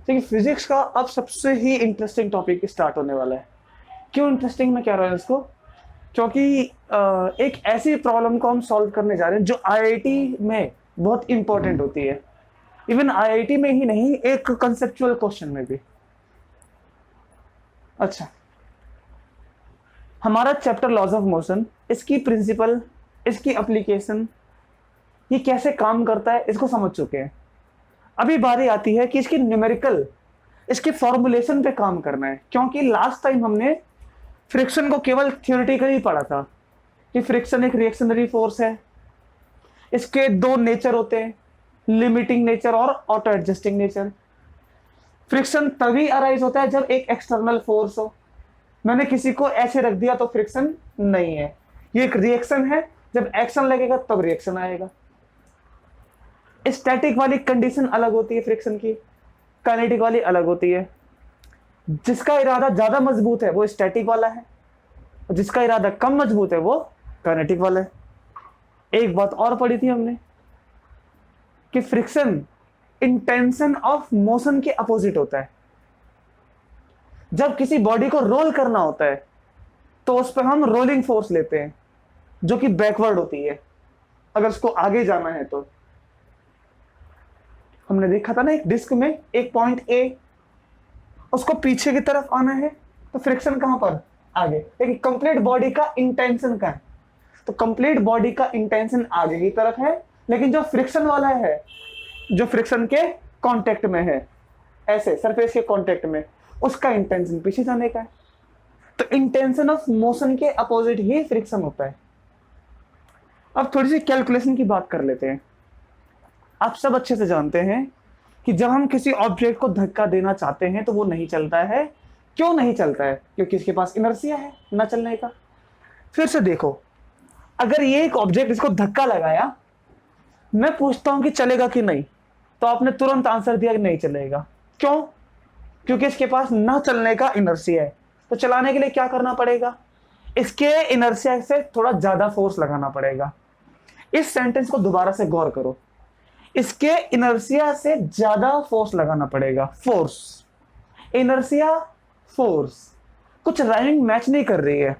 देखिए फिजिक्स का अब सबसे ही इंटरेस्टिंग टॉपिक स्टार्ट होने वाला है। क्यों इंटरेस्टिंग मैं कह रहा हूँ इसको, क्योंकि एक ऐसी प्रॉब्लम को हम सॉल्व करने जा रहे हैं जो आईआईटी में बहुत इंपॉर्टेंट होती है। इवन आईआईटी में ही नहीं, एक कंसेप्चुअल क्वेश्चन में भी। अच्छा, हमारा चैप्टर लॉज ऑफ मोशन, इसकी प्रिंसिपल, इसकी एप्लीकेशन, ये कैसे काम करता है, इसको समझ चुके हैं। अभी बारी आती है कि इसकी न्यूमेरिकल, इसके फॉर्मुलेशन पे काम करना है। क्योंकि लास्ट टाइम हमने फ्रिक्शन को केवल थियोरेटिकली पढ़ा था कि फ्रिक्शन एक रिएक्शनरी फोर्स है, इसके दो नेचर होते हैं, लिमिटिंग नेचर और ऑटो एडजस्टिंग नेचर। फ्रिक्शन तभी अराइज होता है जब एक एक्सटर्नल फोर्स हो। मैंने किसी को ऐसे रख दिया तो फ्रिक्शन नहीं है, ये एक रिएक्शन है, जब एक्शन लगेगा तब रिएक्शन आएगा। स्टैटिक वाली कंडीशन अलग होती है फ्रिक्शन की, काइनेटिक वाली अलग होती है। जिसका इरादा ज्यादा मजबूत है वो स्टैटिक वाला है, और जिसका इरादा कम मजबूत है वो काइनेटिक वाला है। एक बात और पढ़ी थी हमने कि फ्रिक्शन इंटेंशन ऑफ मोशन के अपोजिट होता है। जब किसी बॉडी को रोल करना होता है तो उस पर हम रोलिंग फोर्स लेते हैं जो कि बैकवर्ड होती है। अगर उसको आगे जाना है तो हमने देखा था ना, एक डिस्क में एक पॉइंट ए, उसको पीछे की तरफ आना है तो फ्रिक्शन कहां पर, आगे। लेकिन कंप्लीट बॉडी का इंटेंशन का है, तो कंप्लीट बॉडी का इंटेंशन आगे की तरफ है, लेकिन जो फ्रिक्शन वाला है, जो फ्रिक्शन के कांटेक्ट में है, ऐसे सरफेस के कांटेक्ट में, उसका इंटेंशन पीछे जाने का है। तो इंटेंशन ऑफ मोशन के अपोजिट ही फ्रिक्शन होता है। अब थोड़ी सी कैलकुलेशन की बात कर लेते हैं। आप सब अच्छे से जानते हैं कि जब हम किसी ऑब्जेक्ट को धक्का देना चाहते हैं तो वो नहीं चलता है। क्यों नहीं चलता है? क्योंकि इसके पास इनर्शिया है ना चलने का। फिर से देखो, अगर ये एक ऑब्जेक्ट, इसको धक्का लगाया, मैं पूछता हूं कि चलेगा कि नहीं, तो आपने तुरंत आंसर दिया कि नहीं चलेगा। क्यों? क्योंकि इसके पास ना चलने का इनर्शिया है। तो चलाने के लिए क्या करना पड़ेगा? इसके इनर्शिया से थोड़ा ज्यादा फोर्स लगाना पड़ेगा। इस सेंटेंस को दोबारा से गौर करो, इसके इनर्शिया से ज्यादा फोर्स लगाना पड़ेगा। फोर्स, इनर्शिया, फोर्स, कुछ राइमिंग मैच नहीं कर रही है।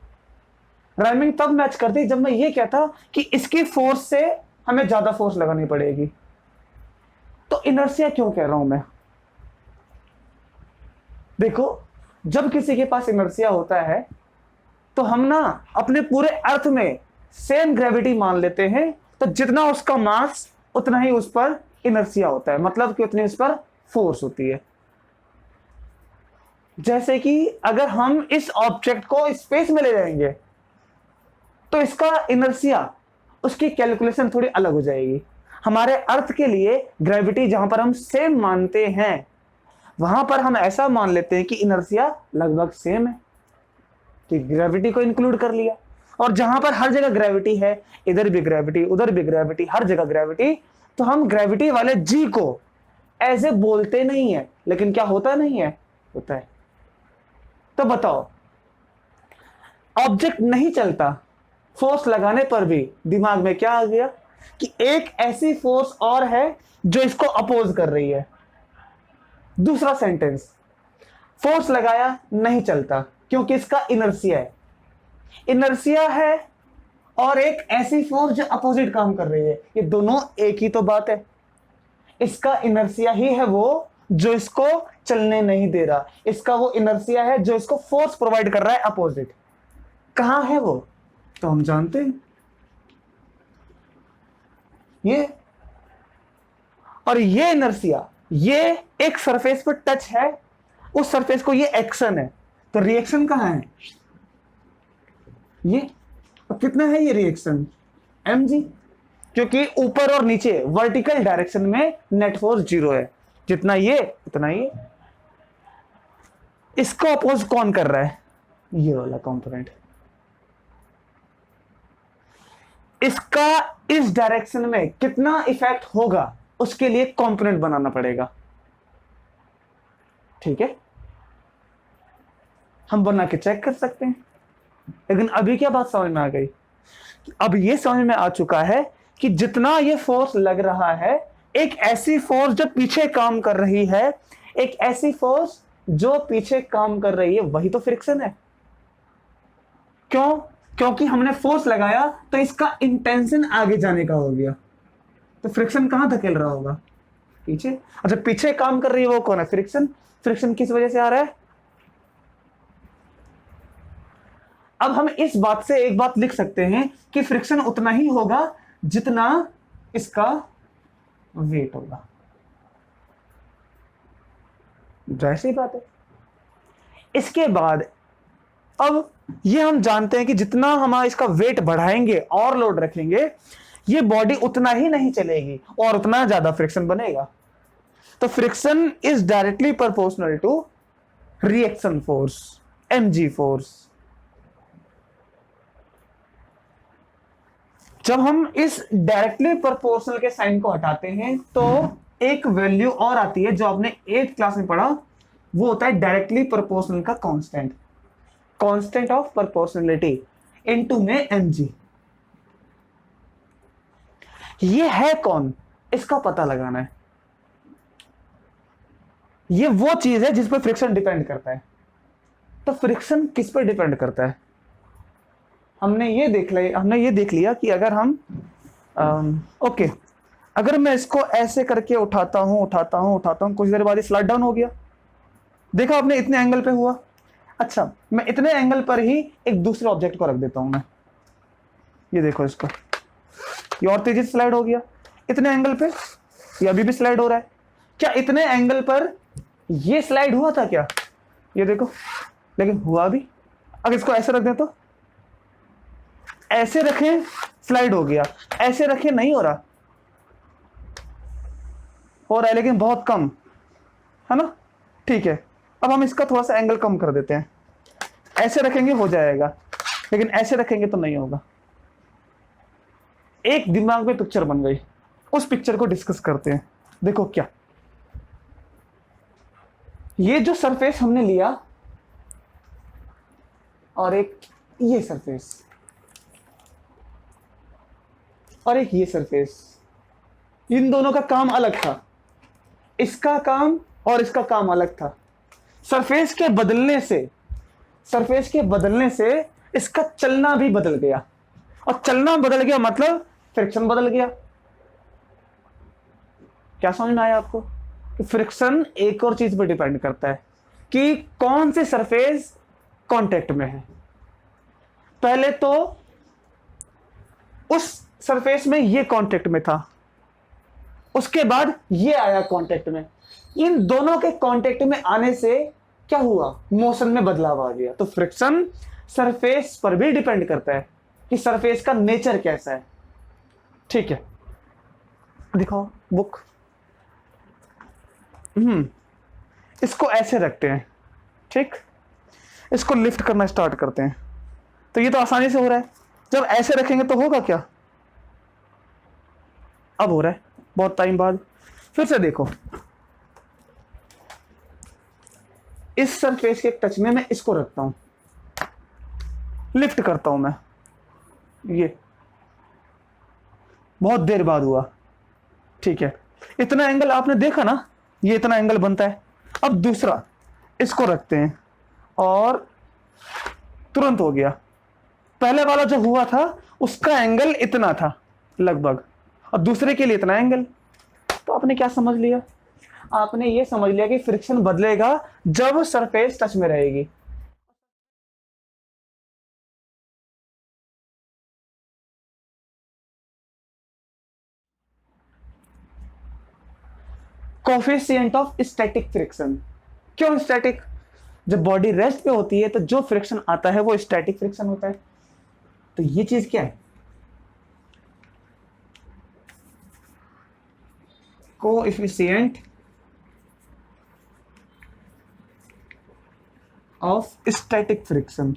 राइमिंग तब मैच करती जब मैं ये कहता कि इसकी फोर्स से हमें ज्यादा फोर्स लगानी पड़ेगी। तो इनर्शिया क्यों कह रहा हूं मैं? देखो, जब किसी के पास इनर्शिया होता है तो हम ना अपने पूरे अर्थ में सेम ग्रेविटी मान लेते हैं। तो जितना उसका मास उतना ही उस पर इनर्शिया होता है, मतलब कि उतनी उस पर फोर्स होती है। जैसे कि अगर हम इस ऑब्जेक्ट को स्पेस में ले जाएंगे तो इसका इनर्शिया, उसकी कैलकुलेशन थोड़ी अलग हो जाएगी। हमारे अर्थ के लिए ग्रेविटी जहां पर हम सेम मानते हैं, वहां पर हम ऐसा मान लेते हैं कि इनर्शिया लगभग सेम है, कि ग्रेविटी को इंक्लूड कर लिया। और जहां पर हर जगह ग्रेविटी है, इधर भी ग्रेविटी, उधर भी ग्रेविटी, हर जगह ग्रेविटी, तो हम ग्रेविटी वाले जी को ऐसे बोलते नहीं है, लेकिन क्या होता नहीं है, होता है। तो बताओ, ऑब्जेक्ट नहीं चलता, फोर्स लगाने पर भी दिमाग में क्या आ गया कि एक ऐसी फोर्स और है जो इसको अपोज कर रही है। दूसरा सेंटेंस, फोर्स लगाया, नहीं चलता क्योंकि इसका इनर्शिया है। इनर्शिया है और एक ऐसी फोर्स जो अपोजिट काम कर रही है, ये दोनों एक ही तो बात है। इसका इनर्शिया ही है वो जो इसको चलने नहीं दे रहा, इसका वो इनर्शिया है जो इसको फोर्स प्रोवाइड कर रहा है अपोजिट। कहां है वो? तो हम जानते हैं, ये। और ये इनर्शिया, ये एक सरफेस पर टच है, उस सरफेस को ये एक्शन है, तो रिएक्शन कहां है? ये। और कितना है ये रिएक्शन? mg, क्योंकि ऊपर और नीचे वर्टिकल डायरेक्शन में नेट फोर्स 0 है, जितना ये उतना ये। इसको अपोज कौन कर रहा है? ये वाला कंपोनेंट। इसका इस डायरेक्शन में कितना इफेक्ट होगा उसके लिए कंपोनेंट बनाना पड़ेगा। ठीक है, हम बना के चेक कर सकते हैं। लेकिन अभी क्या बात समझ में आ गई? अब ये समझ में आ चुका है कि जितना ये फोर्स लग रहा है, एक ऐसी फोर्स जो पीछे काम कर रही है, एक ऐसी फोर्स जो पीछे काम कर रही है, वही तो फ्रिक्शन है। क्यों? क्योंकि हमने फोर्स लगाया तो इसका इंटेंशन आगे जाने का हो गया, तो फ्रिक्शन कहां धकेल रहा होगा? पीछे। अच्छा, पीछे काम कर रही है वो कौन है? फ्रिक्शन। फ्रिक्शन किस वजह से आ रहा है? अब हम इस बात से एक बात लिख सकते हैं कि फ्रिक्शन उतना ही होगा जितना इसका वेट होगा। जैसी बात है। इसके बाद अब ये हम जानते हैं कि जितना हम इसका वेट बढ़ाएंगे और लोड रखेंगे, ये बॉडी उतना ही नहीं चलेगी और उतना ज्यादा फ्रिक्शन बनेगा। तो friction is directly proportional to reaction force, mg force. जब हम इस डायरेक्टली प्रोपोर्शनल के साइन को हटाते हैं तो एक वैल्यू और आती है जो आपने 8th क्लास में पढ़ा, वो होता है डायरेक्टली प्रोपोर्शनल का constant, constant of proportionality into में mg। ये है कौन? इसका पता लगाना है। ये वो चीज है जिस पर फ्रिक्शन डिपेंड करता है। तो फ्रिक्शन किस पर डिपेंड करता है? हमने ये देख लिया कि अगर हम ओके, अगर मैं इसको ऐसे करके उठाता हूं कुछ देर बाद ये स्लाइड डाउन हो गया। देखा आपने, इतने एंगल पे हुआ। अच्छा, मैं इतने एंगल पर ही एक दूसरे ऑब्जेक्ट को रख देता हूं मैं। ये देखो इसको, ये और तेजी से स्लाइड हो गया। इतने एंगल पे ये अभी भी स्लाइड हो रहा है। क्या इतने एंगल पर ये स्लाइड हुआ था क्या? ये देखो, लेकिन हुआ भी। अगर इसको ऐसे रख दें तो, ऐसे रखें स्लाइड हो गया, ऐसे रखें नहीं हो रहा है लेकिन बहुत कम, है ना? ठीक है, अब हम इसका थोड़ा सा एंगल कम कर देते हैं। ऐसे रखेंगे हो जाएगा, लेकिन ऐसे रखेंगे तो नहीं होगा। एक दिमाग में पिक्चर बन गई, उस पिक्चर को डिस्कस करते हैं। देखो क्या, ये जो सरफेस हमने लिया और एक ये सरफेस और एक ये सरफेस, इन दोनों का काम अलग था। इसका काम और इसका काम अलग था। सरफेस के बदलने से इसका चलना भी बदल गया, और चलना बदल गया मतलब फ्रिक्शन बदल गया। क्या समझ में आया आपको? कि फ्रिक्शन एक और चीज पर डिपेंड करता है कि कौन से सरफेस कांटेक्ट में है। पहले तो उस सरफेस में ये कांटेक्ट में था, उसके बाद ये आया कांटेक्ट में। इन दोनों के कांटेक्ट में आने से क्या हुआ? मोशन में बदलाव आ गया। तो फ्रिक्शन सरफेस पर भी डिपेंड करता है कि सरफेस का नेचर कैसा है। ठीक है, दिखाओ बुक। इसको ऐसे रखते हैं, ठीक, इसको लिफ्ट करना स्टार्ट करते हैं। तो ये तो आसानी से हो रहा है। जब ऐसे रखेंगे तो होगा क्या? अब हो रहा है बहुत टाइम बाद। फिर से देखो, इस सरफेस के टच में मैं इसको रखता हूं, लिफ्ट करता हूं मैं, ये बहुत देर बाद हुआ। ठीक है, इतना एंगल आपने देखा ना, ये इतना एंगल बनता है। अब दूसरा इसको रखते हैं और तुरंत हो गया। पहले वाला जो हुआ था उसका एंगल इतना था लगभग, और दूसरे के लिए इतना एंगल। तो आपने क्या समझ लिया? आपने ये समझ लिया कि फ्रिक्शन बदलेगा जब सरफेस टच में रहेगी। Coefficient of static friction. क्यों स्टैटिक? जब बॉडी रेस्ट पे होती है तो जो फ्रिक्शन आता है वो स्टैटिक फ्रिक्शन होता है। तो ये चीज क्या है? Coefficient of static friction.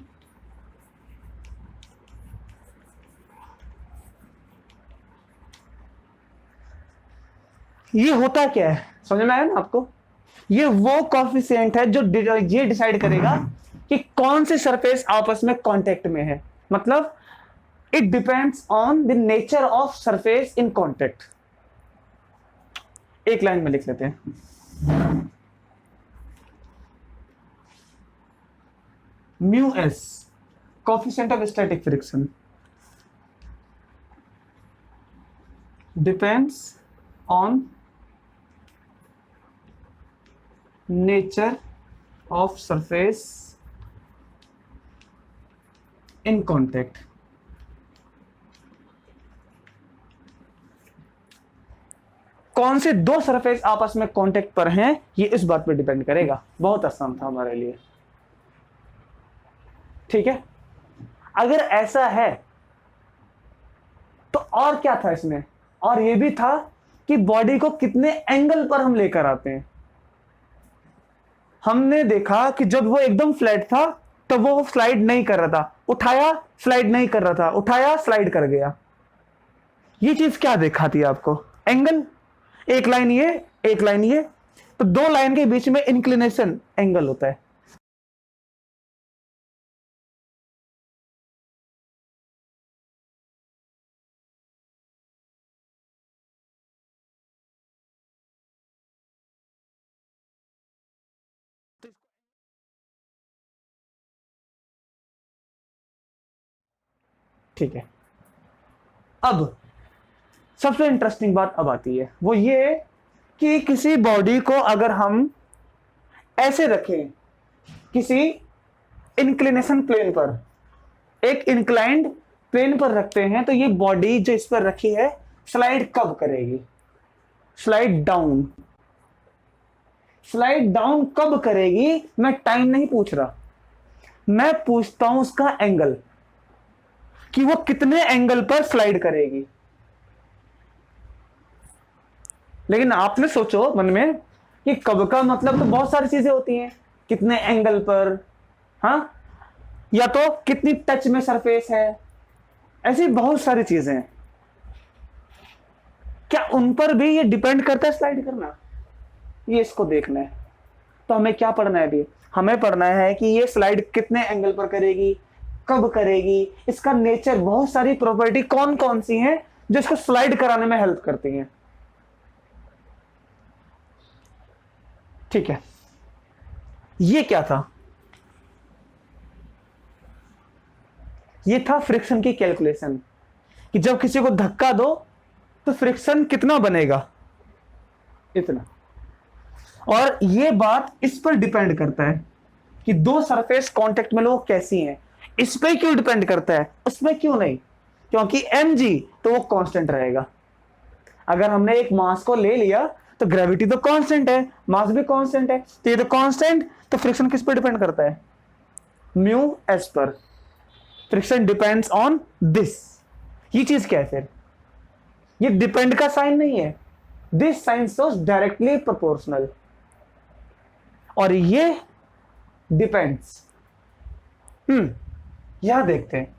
ये होता क्या है, समझ में आया ना आपको? ये वो कोएफिशिएंट है जो ये डिसाइड करेगा कि कौन से सरफेस आपस में कांटेक्ट में है। मतलब it depends on the nature of surface in contact. एक लाइन में लिख लेते हैं, mu S coefficient of static friction depends on nature of surface in contact. कौन से दो सरफेस आपस में कांटेक्ट पर हैं ये इस बात पर डिपेंड करेगा। बहुत आसान था हमारे लिए, ठीक है। अगर ऐसा है तो और क्या था इसमें, और ये भी था कि बॉडी को कितने एंगल पर हम लेकर आते हैं। हमने देखा कि जब वो एकदम फ्लैट था तो वो स्लाइड नहीं कर रहा था, उठाया स्लाइड नहीं कर रहा था, उठाया स्लाइड कर गया। ये चीज क्या दिखाती है आपको, एंगल। एक लाइन ये, एक लाइन ये, तो दो लाइन के बीच में इंक्लिनेशन एंगल होता है। ठीक है, अब सबसे इंटरेस्टिंग बात अब आती है, वो ये कि किसी बॉडी को अगर हम ऐसे रखें किसी इंक्लिनेशन प्लेन पर, एक इंक्लाइंड प्लेन पर रखते हैं, तो ये बॉडी जो इस पर रखी है स्लाइड कब करेगी, स्लाइड डाउन। स्लाइड डाउन कब करेगी, मैं टाइम नहीं पूछ रहा, मैं पूछता हूं उसका एंगल, कि वो कितने एंगल पर स्लाइड करेगी। लेकिन आपने सोचो मन में कि कब का मतलब तो बहुत सारी चीजें होती हैं, कितने एंगल पर, हाँ, या तो कितनी टच में सरफेस है, ऐसी बहुत सारी चीजें हैं। क्या उन पर भी ये डिपेंड करता है स्लाइड करना, ये इसको देखना है। तो हमें क्या पढ़ना है अभी, हमें पढ़ना है कि ये स्लाइड कितने एंगल पर करेगी, कब करेगी, इसका नेचर, बहुत सारी प्रॉपर्टी कौन कौन सी हैं जो इसको स्लाइड कराने में हेल्प करती हैं। ठीक है, ये क्या था, ये था फ्रिक्शन की कैलकुलेशन, कि जब किसी को धक्का दो तो फ्रिक्शन कितना बनेगा, इतना। और ये बात इस पर डिपेंड करता है कि दो सरफेस कांटेक्ट में लोग कैसी हैं, इस पे क्यों डिपेंड करता है, उसमें क्यों नहीं, क्योंकि mg तो वो कांस्टेंट रहेगा। अगर हमने एक मास को ले लिया तो ग्रेविटी तो कांस्टेंट है, मास भी कांस्टेंट है, तो ये तो कांस्टेंट, तो फ्रिक्शन किस पर डिपेंड करता है, म्यू एस पर। Friction depends on this. ये चीज क्या है फिर, ये डिपेंड का साइन नहीं है, this sign shows directly proportional, और ये डिपेंड्स। यहां देखते हैं,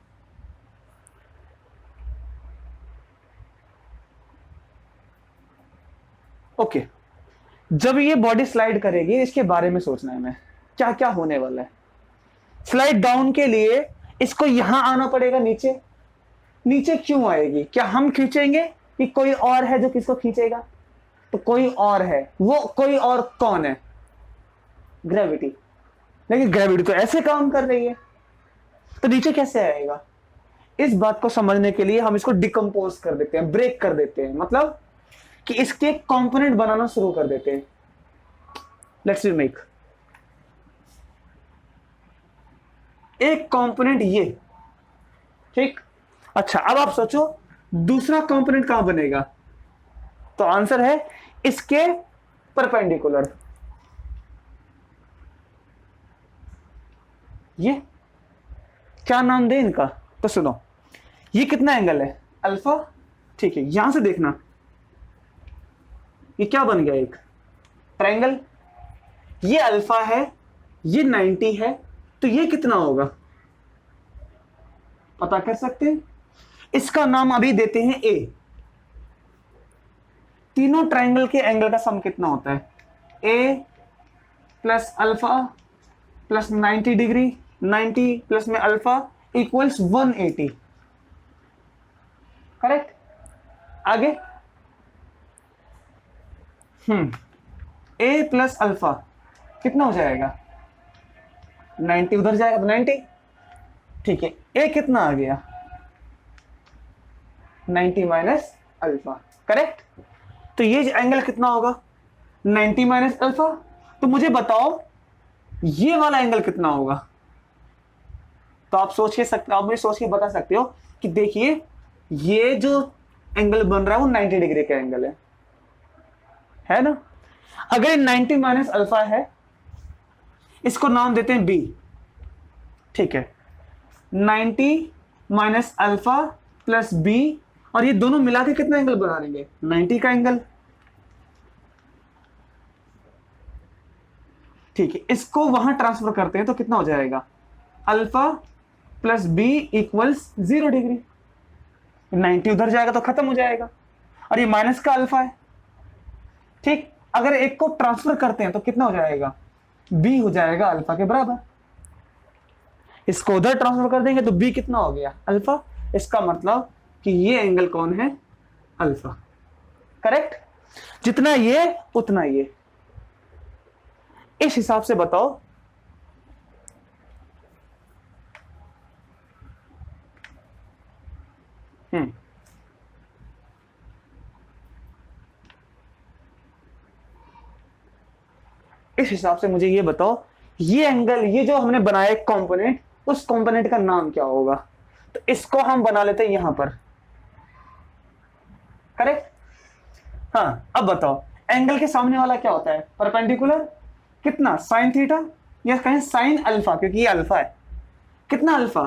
ओके। जब ये बॉडी स्लाइड करेगी इसके बारे में सोचना है हमें, क्या क्या होने वाला है। स्लाइड डाउन के लिए इसको यहां आना पड़ेगा, नीचे। नीचे क्यों आएगी, क्या हम खींचेंगे कि कोई और है जो किसको खींचेगा, तो कोई और है, वो कोई और कौन है, ग्रेविटी। लेकिन ग्रेविटी तो ऐसे काम कर रही है, तो नीचे कैसे आएगा। इस बात को समझने के लिए हम इसको डिकम्पोज कर देते हैं, ब्रेक कर देते हैं, मतलब कि इसके कंपोनेंट बनाना शुरू कर देते हैं। लेट्स मेक एक कंपोनेंट ये, ठीक। अच्छा, अब आप सोचो दूसरा कंपोनेंट कहां बनेगा, तो आंसर है इसके परपेंडिकुलर। ये क्या नाम दे इनका, तो सुनो, ये कितना एंगल है, अल्फा, ठीक है। यहां से देखना, ये क्या बन गया, एक ट्रायंगल। ये अल्फा है, ये 90 है, तो ये कितना होगा पता कर सकते हैं। इसका नाम अभी देते हैं ए। तीनों ट्रायंगल के एंगल का सम कितना होता है, a plus alpha plus 90 degree, 90 plus में अल्फा इक्वल्स 180, करेक्ट। आगे ए प्लस अल्फा कितना हो जाएगा, 90 उधर जाएगा तो 90। ठीक है, ए कितना आ गया? 90 माइनस अल्फा, करेक्ट। तो ये एंगल कितना होगा? 90 माइनस अल्फा। तो मुझे बताओ ये वाला एंगल कितना होगा? तो आप मुझे सोच के बता सकते हो कि देखिए ये जो एंगल बन रहा है वो 90 डिग्री का एंगल है ना। अगर ये 90 माइनस अल्फा है, इसको नाम देते हैं बी। ठीक है, 90 माइनस अल्फा प्लस बी, और ये दोनों मिला के कितना एंगल बना लेंगे? 90 का एंगल। ठीक है, इसको वहां ट्रांसफर करते हैं तो कितना हो जाएगा? Alpha plus B equals 0 degree. 90 उधर जाएगा तो खत्म हो जाएगा, और ये माइनस का अल्फा है। ठीक, अगर एक को ट्रांसफर करते हैं तो कितना हो जाएगा? बी हो जाएगा अल्फा के बराबर। इसको उधर ट्रांसफर कर देंगे तो बी कितना हो गया? अल्फा। इसका मतलब कि ये एंगल कौन है? Alpha, correct. जितना ये उतना ये। इस हिसाब से बताओ इस हिसाब से मुझे ये बताओ, ये एंगल, ये जो हमने बनाया एक कंपोनेंट, उस कंपोनेंट का नाम क्या होगा? तो इसको हम बना लेते हैं यहां पर, करेक्ट। हाँ, अब बताओ एंगल के सामने वाला क्या होता है? परपेंडिकुलर। कितना? साइन थीटा, या कहें साइन अल्फा, क्योंकि ये अल्फा है। कितना alpha?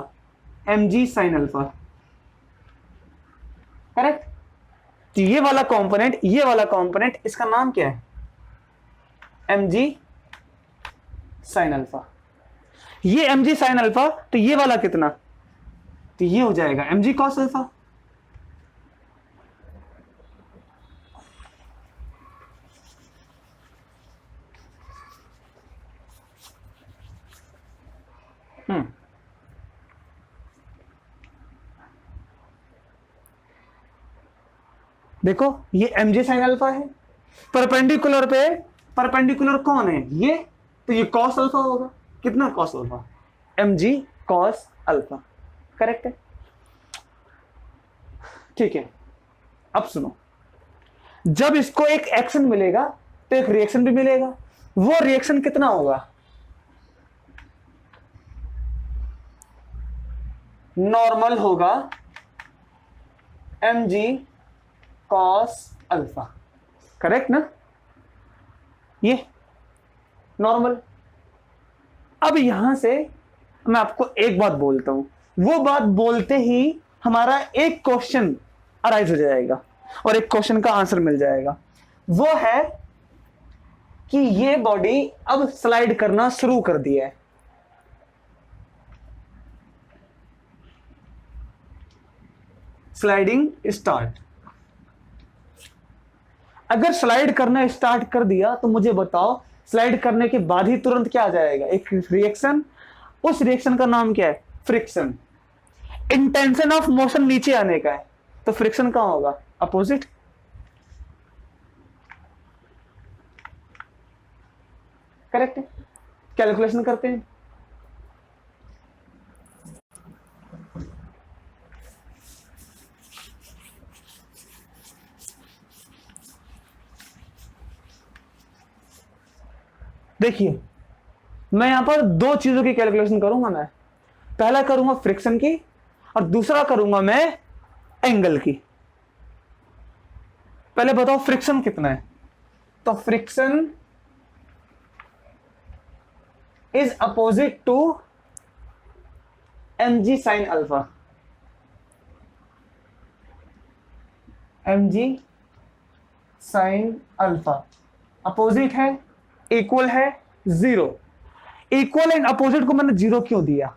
mg sine alpha, correct. तो ये वाला कंपोनेंट इसका नाम क्या है? mg sine alpha. ये mg साइन अल्फा, तो ये वाला कितना? तो ये हो जाएगा mg कॉस अल्फा। देखो ये mg साइन अल्फा है, परपेंडिकुलर कौन है? ये, तो ये कॉस अल्फा होगा। कितना cos alpha? mg cos alpha, correct है। ठीक है, अब सुनो, जब इसको एक एक्शन मिलेगा तो एक रिएक्शन भी मिलेगा। वो रिएक्शन कितना होगा? नॉर्मल होगा mg कॉस अल्फा, करेक्ट ना? ये नॉर्मल। अब यहां से मैं आपको एक बात बोलता हूं, वो बात बोलते ही हमारा एक क्वेश्चन अराइज हो जाएगा और एक क्वेश्चन का आंसर मिल जाएगा। वो है कि ये बॉडी अब स्लाइड करना शुरू कर दिया है। Sliding start. अगर स्लाइड करना स्टार्ट कर दिया तो मुझे बताओ स्लाइड करने के बाद ही तुरंत क्या आ जाएगा? एक रिएक्शन। उस रिएक्शन का नाम क्या है? फ्रिक्शन। इंटेंशन ऑफ मोशन नीचे आने का है, तो फ्रिक्शन कहां होगा? अपोजिट। करेक्ट है। कैलकुलेशन करते हैं। देखिए मैं यहां पर दो चीजों की कैलकुलेशन करूंगा। मैं पहला करूंगा फ्रिक्शन की और दूसरा करूंगा मैं एंगल की। पहले बताओ फ्रिक्शन कितना है? तो friction is opposite to mg sine alpha. mg sine alpha opposite है, इक्वल है 0। इक्वल एंड अपोजिट को मैंने 0 क्यों दिया?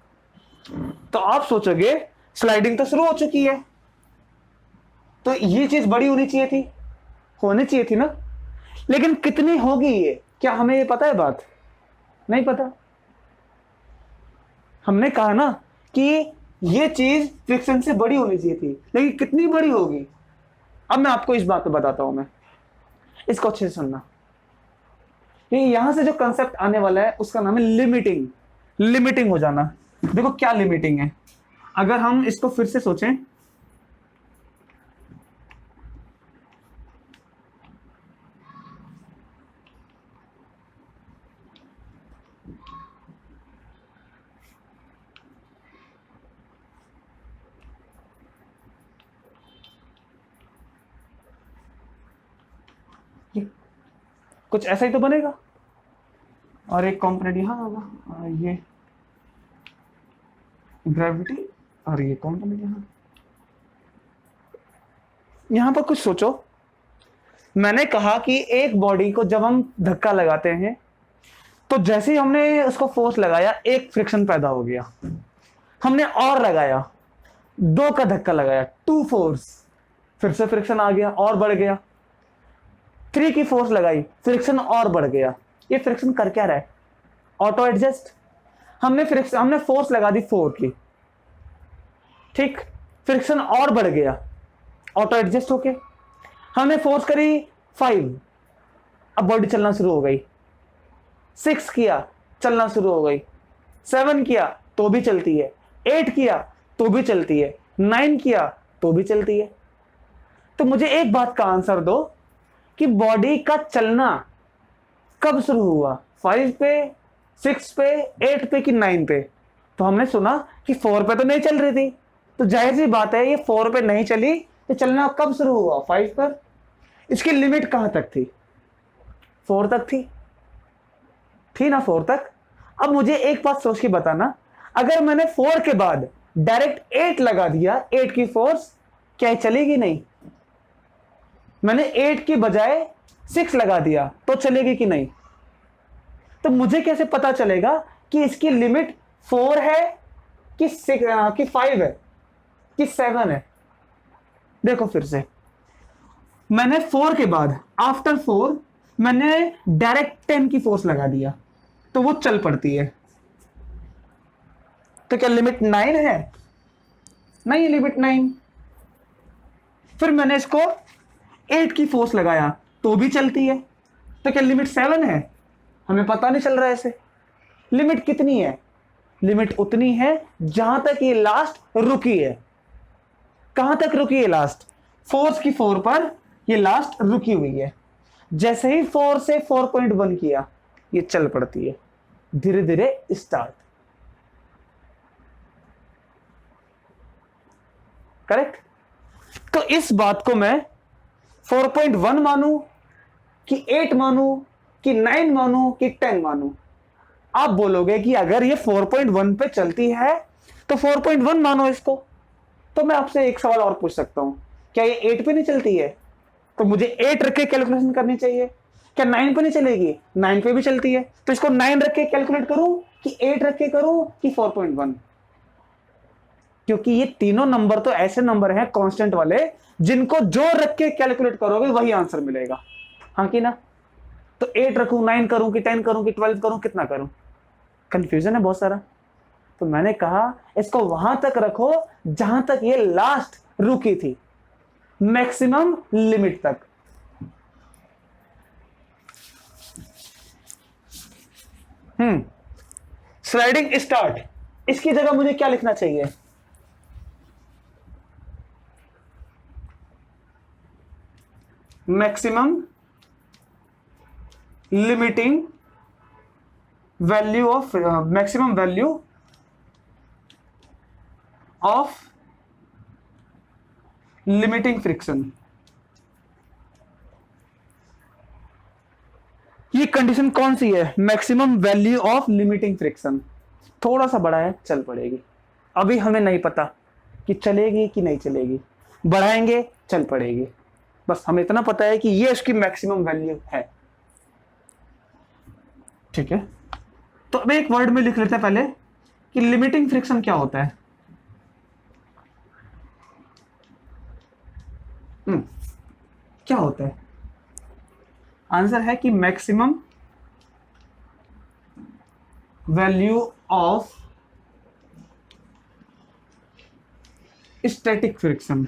तो आप सोचोगे स्लाइडिंग तो शुरू हो चुकी है, तो ये चीज बड़ी होनी चाहिए थी ना। लेकिन कितनी होगी ये, क्या हमें ये पता है? बात नहीं पता। हमने कहा ना कि ये चीज फ्रिक्शन से बड़ी होनी चाहिए थी, लेकिन कितनी बड़ी होगी? अब मैं आपको इस बात को बताता हूं। मैं इसको अच्छे से सुनना। यहां से जो कंसेप्ट आने वाला है उसका नाम है लिमिटिंग। लिमिटिंग हो जाना। देखो क्या लिमिटिंग है, अगर हम इसको फिर से सोचें, कुछ ऐसा ही तो बनेगा, और एक कंपोनेंट यहां होगा, और ये ग्रेविटी, और ये कंपोनेंट यहां पर कुछ सोचो। मैंने कहा कि एक बॉडी को जब हम धक्का लगाते हैं तो जैसे ही हमने उसको फोर्स लगाया एक फ्रिक्शन पैदा हो गया, हमने और लगाया, 2 का धक्का लगाया, 2 फोर्स, फिर से फ्रिक्शन आ गया और बढ़ गया, 3 की फोर्स लगाई, फ्रिक्शन और बढ़ गया। ये फ्रिक्शन कर क्या रहा है? Auto adjust. हमने फोर्स लगा दी 4 की, ठीक, फ्रिक्शन और बढ़ गया ऑटो एडजस्ट होके। हमने फोर्स करी 5, अब बॉडी चलना शुरू हो गई। 6 किया, चलना शुरू हो गई। 7 किया तो भी चलती है, 8 किया तो भी चलती है, 9 किया तो भी चलती है। तो मुझे एक बात का आंसर दो कि बॉडी का चलना कब शुरू हुआ, 5 पे, 6 पे, 8 पे कि 9 पे? तो हमने सुना कि 4 पे तो नहीं चल रही थी, तो जाहिर सी बात है ये 4 पे नहीं चली, तो चलना कब शुरू हुआ? 5 पर। इसकी लिमिट कहां तक थी? 4 तक थी ना, 4 तक। अब मुझे एक बात सोच के बताना, अगर मैंने 4 के बाद डायरेक्ट 8 लगा दिया, 8 की फोर्स, क्या चलेगी? नहीं। मैंने 8 की बजाय 6 लगा दिया तो चलेगी कि नहीं? तो मुझे कैसे पता चलेगा कि इसकी लिमिट 4 है कि 6 कि 5 है कि 7 है? देखो फिर से, मैंने 4 के बाद आफ्टर 4 मैंने डायरेक्ट 10 की फोर्स लगा दिया तो वो चल पड़ती है। तो क्या लिमिट 9 है? नहीं, लिमिट 9। फिर मैंने इसको 8 की फोर्स लगाया तो भी चलती है, तो क्या लिमिट 7 है? हमें पता नहीं चल रहा है ऐसे। लिमिट कितनी है? लिमिट उतनी है जहां तक ये लास्ट रुकी है। कहां तक रुकी है लास्ट? फोर्स की 4 पर ये लास्ट रुकी हुई है। जैसे ही 4 से 4.1 किया ये चल पड़ती है, धीरे धीरे स्टार्ट। करेक्ट? तो इस बात को मैं 4.1 मानूं कि 8 मानूं कि 9 मानूं कि 10 मानूं? आप बोलोगे कि अगर ये 4.1 पे चलती है तो 4.1 मानो इसको। तो मैं आपसे एक सवाल और पूछ सकता हूं, क्या ये 8 पे नहीं चलती है? तो मुझे 8 रख के कैलकुलेशन करनी चाहिए। क्या 9 पे नहीं चलेगी? 9 पे भी चलती है, तो इसको 9 रख के कैलकुलेट करूं कि 8 रख के करूं कि 4.1? क्योंकि ये तीनों नंबर तो ऐसे नंबर हैं कांस्टेंट वाले, जिनको जो रख के कैलकुलेट करोगे वही आंसर मिलेगा, हाँ कि ना? तो 8 रखूं, 9 करूं कि 10 करूं कि 12 करूं, कितना करूं? कंफ्यूजन है बहुत सारा। तो मैंने कहा इसको वहां तक रखो जहां तक ये लास्ट रुकी थी, मैक्सिमम लिमिट तक। स्लाइडिंग स्टार्ट, इसकी जगह मुझे क्या लिखना चाहिए? Maximum limiting value of maximum value of limiting friction. ये कंडीशन कौन सी है? Maximum value of limiting friction. थोड़ा सा बड़ा है, चल पड़ेगी। अभी हमें नहीं पता कि चलेगी कि नहीं चलेगी, बढ़ाएंगे चल पड़ेगी। बस हमें इतना पता है कि ये इसकी मैक्सिमम वैल्यू है। ठीक है, तो अब एक वर्ड में लिख लेते हैं पहले कि लिमिटिंग फ्रिक्शन क्या होता है। क्या होता है? आंसर है कि maximum value of static friction.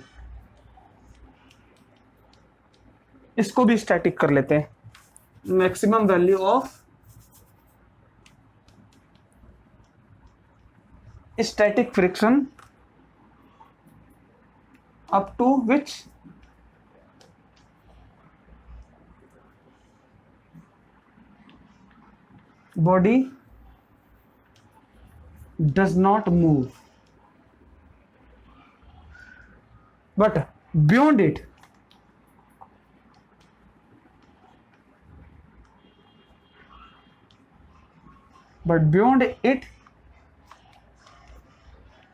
इसको भी स्टैटिक कर लेते हैं, maximum value of static friction up to which body does not move, but beyond it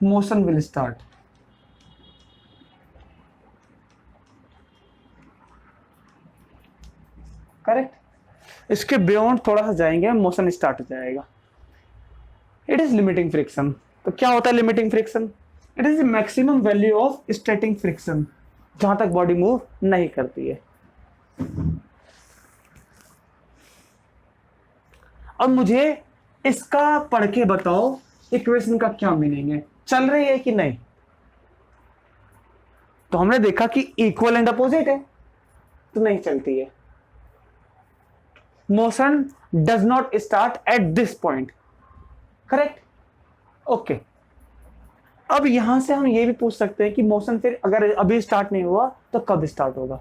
motion will start. Correct. इसके बियॉन्ड थोड़ा सा जाएंगे, मोशन स्टार्ट हो जाएगा. It is limiting friction. तो क्या होता है limiting friction? It is the maximum value of static friction, जहां तक बॉडी मूव नहीं करती है. अब मुझे इसका पढ़ के बताओ इक्वेशन का क्या मीनिंग है, चल रही है कि नहीं. तो हमने देखा कि इक्वल एंड अपोजिट है, तो नहीं चलती है. Motion does not start at this point. Correct. Okay. अब यहां से हम ये भी पूछ सकते हैं कि मोशन फिर अगर अभी स्टार्ट नहीं हुआ तो कब स्टार्ट होगा.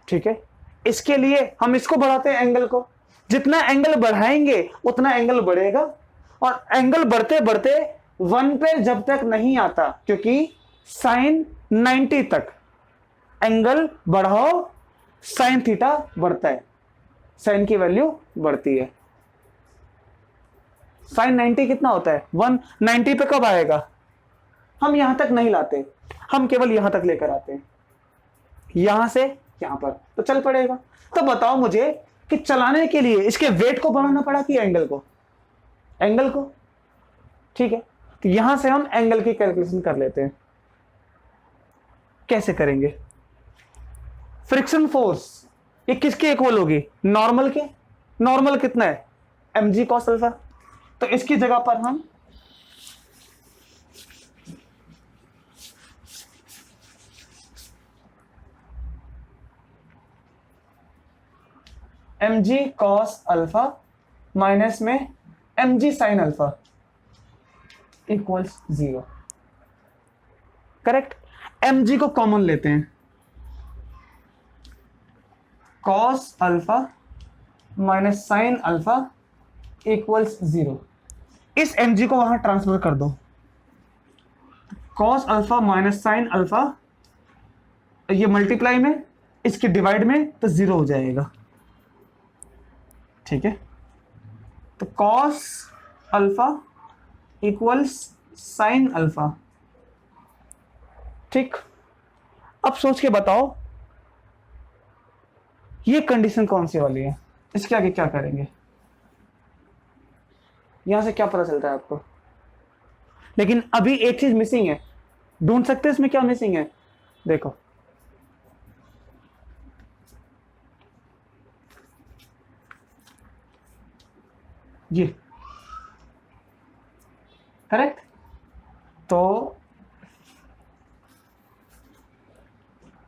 ठीक है. इसके लिए हम इसको बढ़ाते हैं एंगल को. जितना एंगल बढ़ाएंगे उतना एंगल बढ़ेगा, और एंगल बढ़ते बढ़ते 1 पे जब तक नहीं आता, क्योंकि साइन 90 तक एंगल बढ़ाओ साइन थीटा बढ़ता है, साइन की वैल्यू बढ़ती है. साइन 90 कितना होता है 190 पे कब आएगा? हम यहां तक नहीं लाते, हम केवल यहां तक लेकर आते हैं, यहां से यहां पर, तो चल पड़ेगा. तो बताओ मुझे कि चलाने के लिए इसके वेट को बढ़ाना पड़ा कि एंगल को? एंगल को. ठीक है. तो यहां से हम एंगल की कैलकुलेशन कर लेते हैं. कैसे करेंगे? फ्रिक्शन फोर्स ये किसके इक्वल होगी? नॉर्मल के. नॉर्मल कितना है? mg cos alpha. तो इसकी जगह पर हम mg cos अल्फा माइनस में mg sin alpha equals 0. Correct. mg को कॉमन लेते हैं. cos alpha minus sine alpha equals 0. इस mg को वहां ट्रांसफर कर दो. cos alpha minus sine alpha, ये मल्टीप्लाई में, इसके डिवाइड में, तो 0 हो जाएगा. ठीक है. तो cos alpha equals sine alpha. ठीक. अब सोच के बताओ ये कंडीशन कौन सी वाली है? इसके आगे क्या करेंगे? यहां से क्या पता चलता है आपको? लेकिन अभी एक चीज मिसिंग है. ढूंढ सकते हैं इसमें क्या मिसिंग है? देखो, ये करेक्ट. तो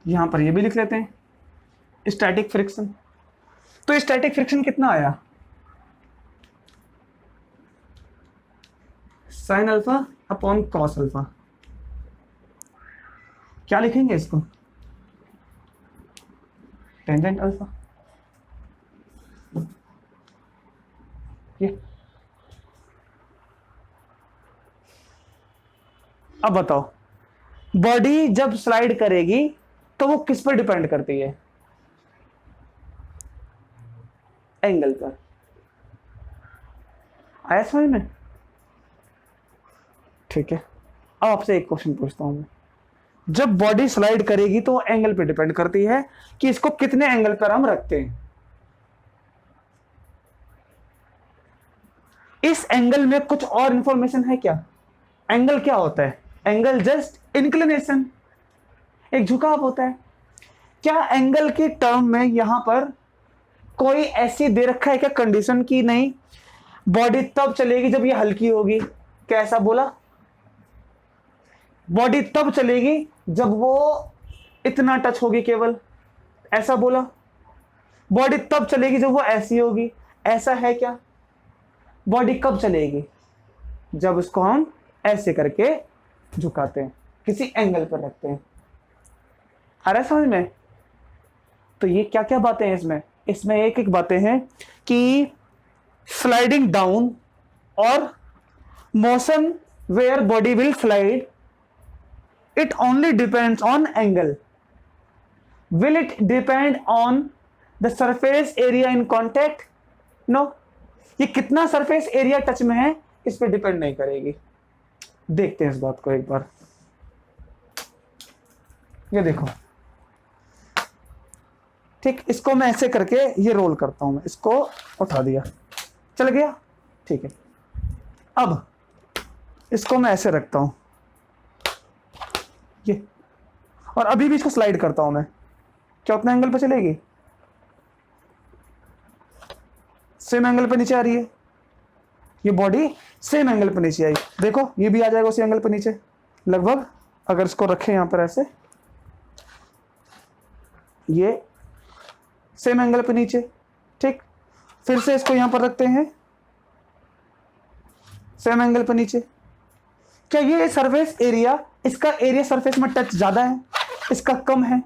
यहां पर ये भी लिख लेते हैं स्टैटिक फ्रिक्शन. तो स्टैटिक फ्रिक्शन कितना आया? Sine alpha upon cos alpha. क्या लिखेंगे इसको? Tangent alpha. ये अब बताओ, बॉडी जब स्लाइड करेगी तो वो किस पर डिपेंड करती है? एंगल पर. आया समझ में? ठीक है. अब आपसे एक क्वेश्चन पूछता हूं मैं. जब बॉडी स्लाइड करेगी तो एंगल पे डिपेंड करती है कि इसको कितने एंगल पर हम रखते हैं. इस एंगल में कुछ और इंफॉर्मेशन है क्या? एंगल क्या होता है? एंगल जस्ट इंक्लिनेशन, एक झुकाव होता है. क्या एंगल के टर्म में यहां पर कोई ऐसी दे रखा है क्या कंडीशन की नहीं बॉडी तब चलेगी जब ये हल्की होगी? कैसा बोला? बॉडी तब चलेगी जब वो इतना टच होगी केवल, ऐसा बोला. बॉडी तब चलेगी जब वो ऐसी होगी, ऐसा है क्या? बॉडी कब चलेगी? जब उसको हम ऐसे करके झुकाते हैं, किसी एंगल पर रखते हैं। आ रहा है समझ में? तो ये क्या क्या बातें हैं इसमें? इसमें एक एक बातें हैं कि स्लाइडिंग डाउन और motion where body will slide, it only depends on angle. Will it depend on the surface area in contact? No. ये कितना सरफेस एरिया टच में है इस पे डिपेंड नहीं करेगी। देखते हैं इस बात को एक बार। ये देखो, ठीक, इसको मैं ऐसे करके ये रोल करता हूं, मैं इसको उठा दिया, चल गया, ठीक है। अब इसको मैं ऐसे रखता हूं, ये, और अभी भी इसको स्लाइड करता हूं मैं, क्या उतना एंगल पे चलेगी? सेम एंगल पे नीचे आ रही है, ये बॉडी सेम एंगल पे नीचे आई, देखो ये भी आ जाएगा उसी एंगल पे नीचे लगभग। अगर इसको रखें यहां पर ऐसे, ये सेम एंगल पे नीचे, ठीक। फिर से इसको यहां पर रखते हैं, सेम एंगल पे नीचे। क्या ये सरफेस एरिया, इसका एरिया सरफेस में टच ज्यादा है, इसका कम है?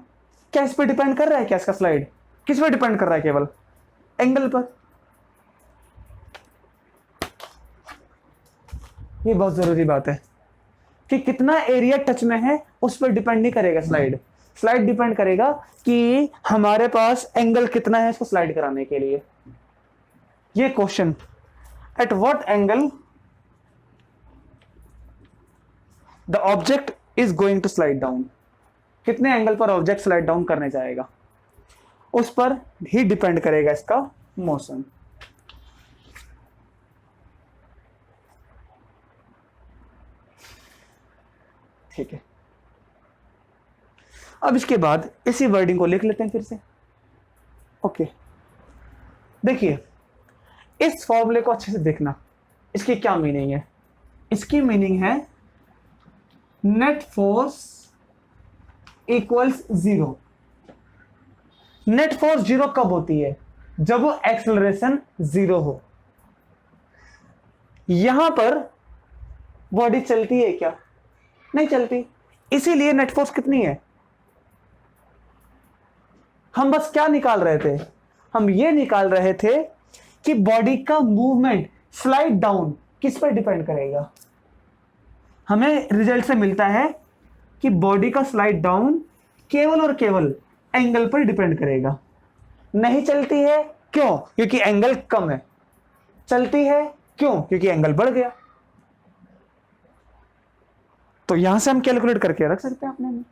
क्या इस पर डिपेंड कर रहा है? क्या इसका स्लाइड किस पर डिपेंड कर रहा है? केवल एंगल पर। ये बहुत जरूरी बात है कि कितना एरिया टच में है उस पर डिपेंड नहीं करेगा स्लाइड। स्लाइड डिपेंड करेगा कि हमारे पास एंगल कितना है इसको स्लाइड कराने के लिए। ये question, at what angle the object is going to slide down, कितने एंगल पर ऑब्जेक्ट स्लाइड डाउन करने जाएगा, उस पर ही डिपेंड करेगा इसका मोशन। ठीक है, अब इसके बाद इसी वर्डिंग को लिख लेते हैं फिर से। ओके, देखिए इस फॉर्मूले को अच्छे से देखना, इसकी क्या मीनिंग है। इसकी मीनिंग है net force equals zero. Net force zero कब होती है? जब वो एक्सेलरेशन जीरो हो। यहां पर बॉडी चलती है क्या? नहीं चलती, इसीलिए नेट फोर्स कितनी है? हम बस क्या निकाल रहे थे? हम ये निकाल रहे थे कि बॉडी का मूवमेंट स्लाइड डाउन किस पर डिपेंड करेगा। हमें रिजल्ट से मिलता है कि बॉडी का स्लाइड डाउन केवल और केवल एंगल पर डिपेंड करेगा। नहीं चलती है क्यों? क्योंकि एंगल कम है। चलती है क्यों? क्योंकि एंगल बढ़ गया। तो यहां से हम कैलकुलेट करके रख सकते हैं अपने में,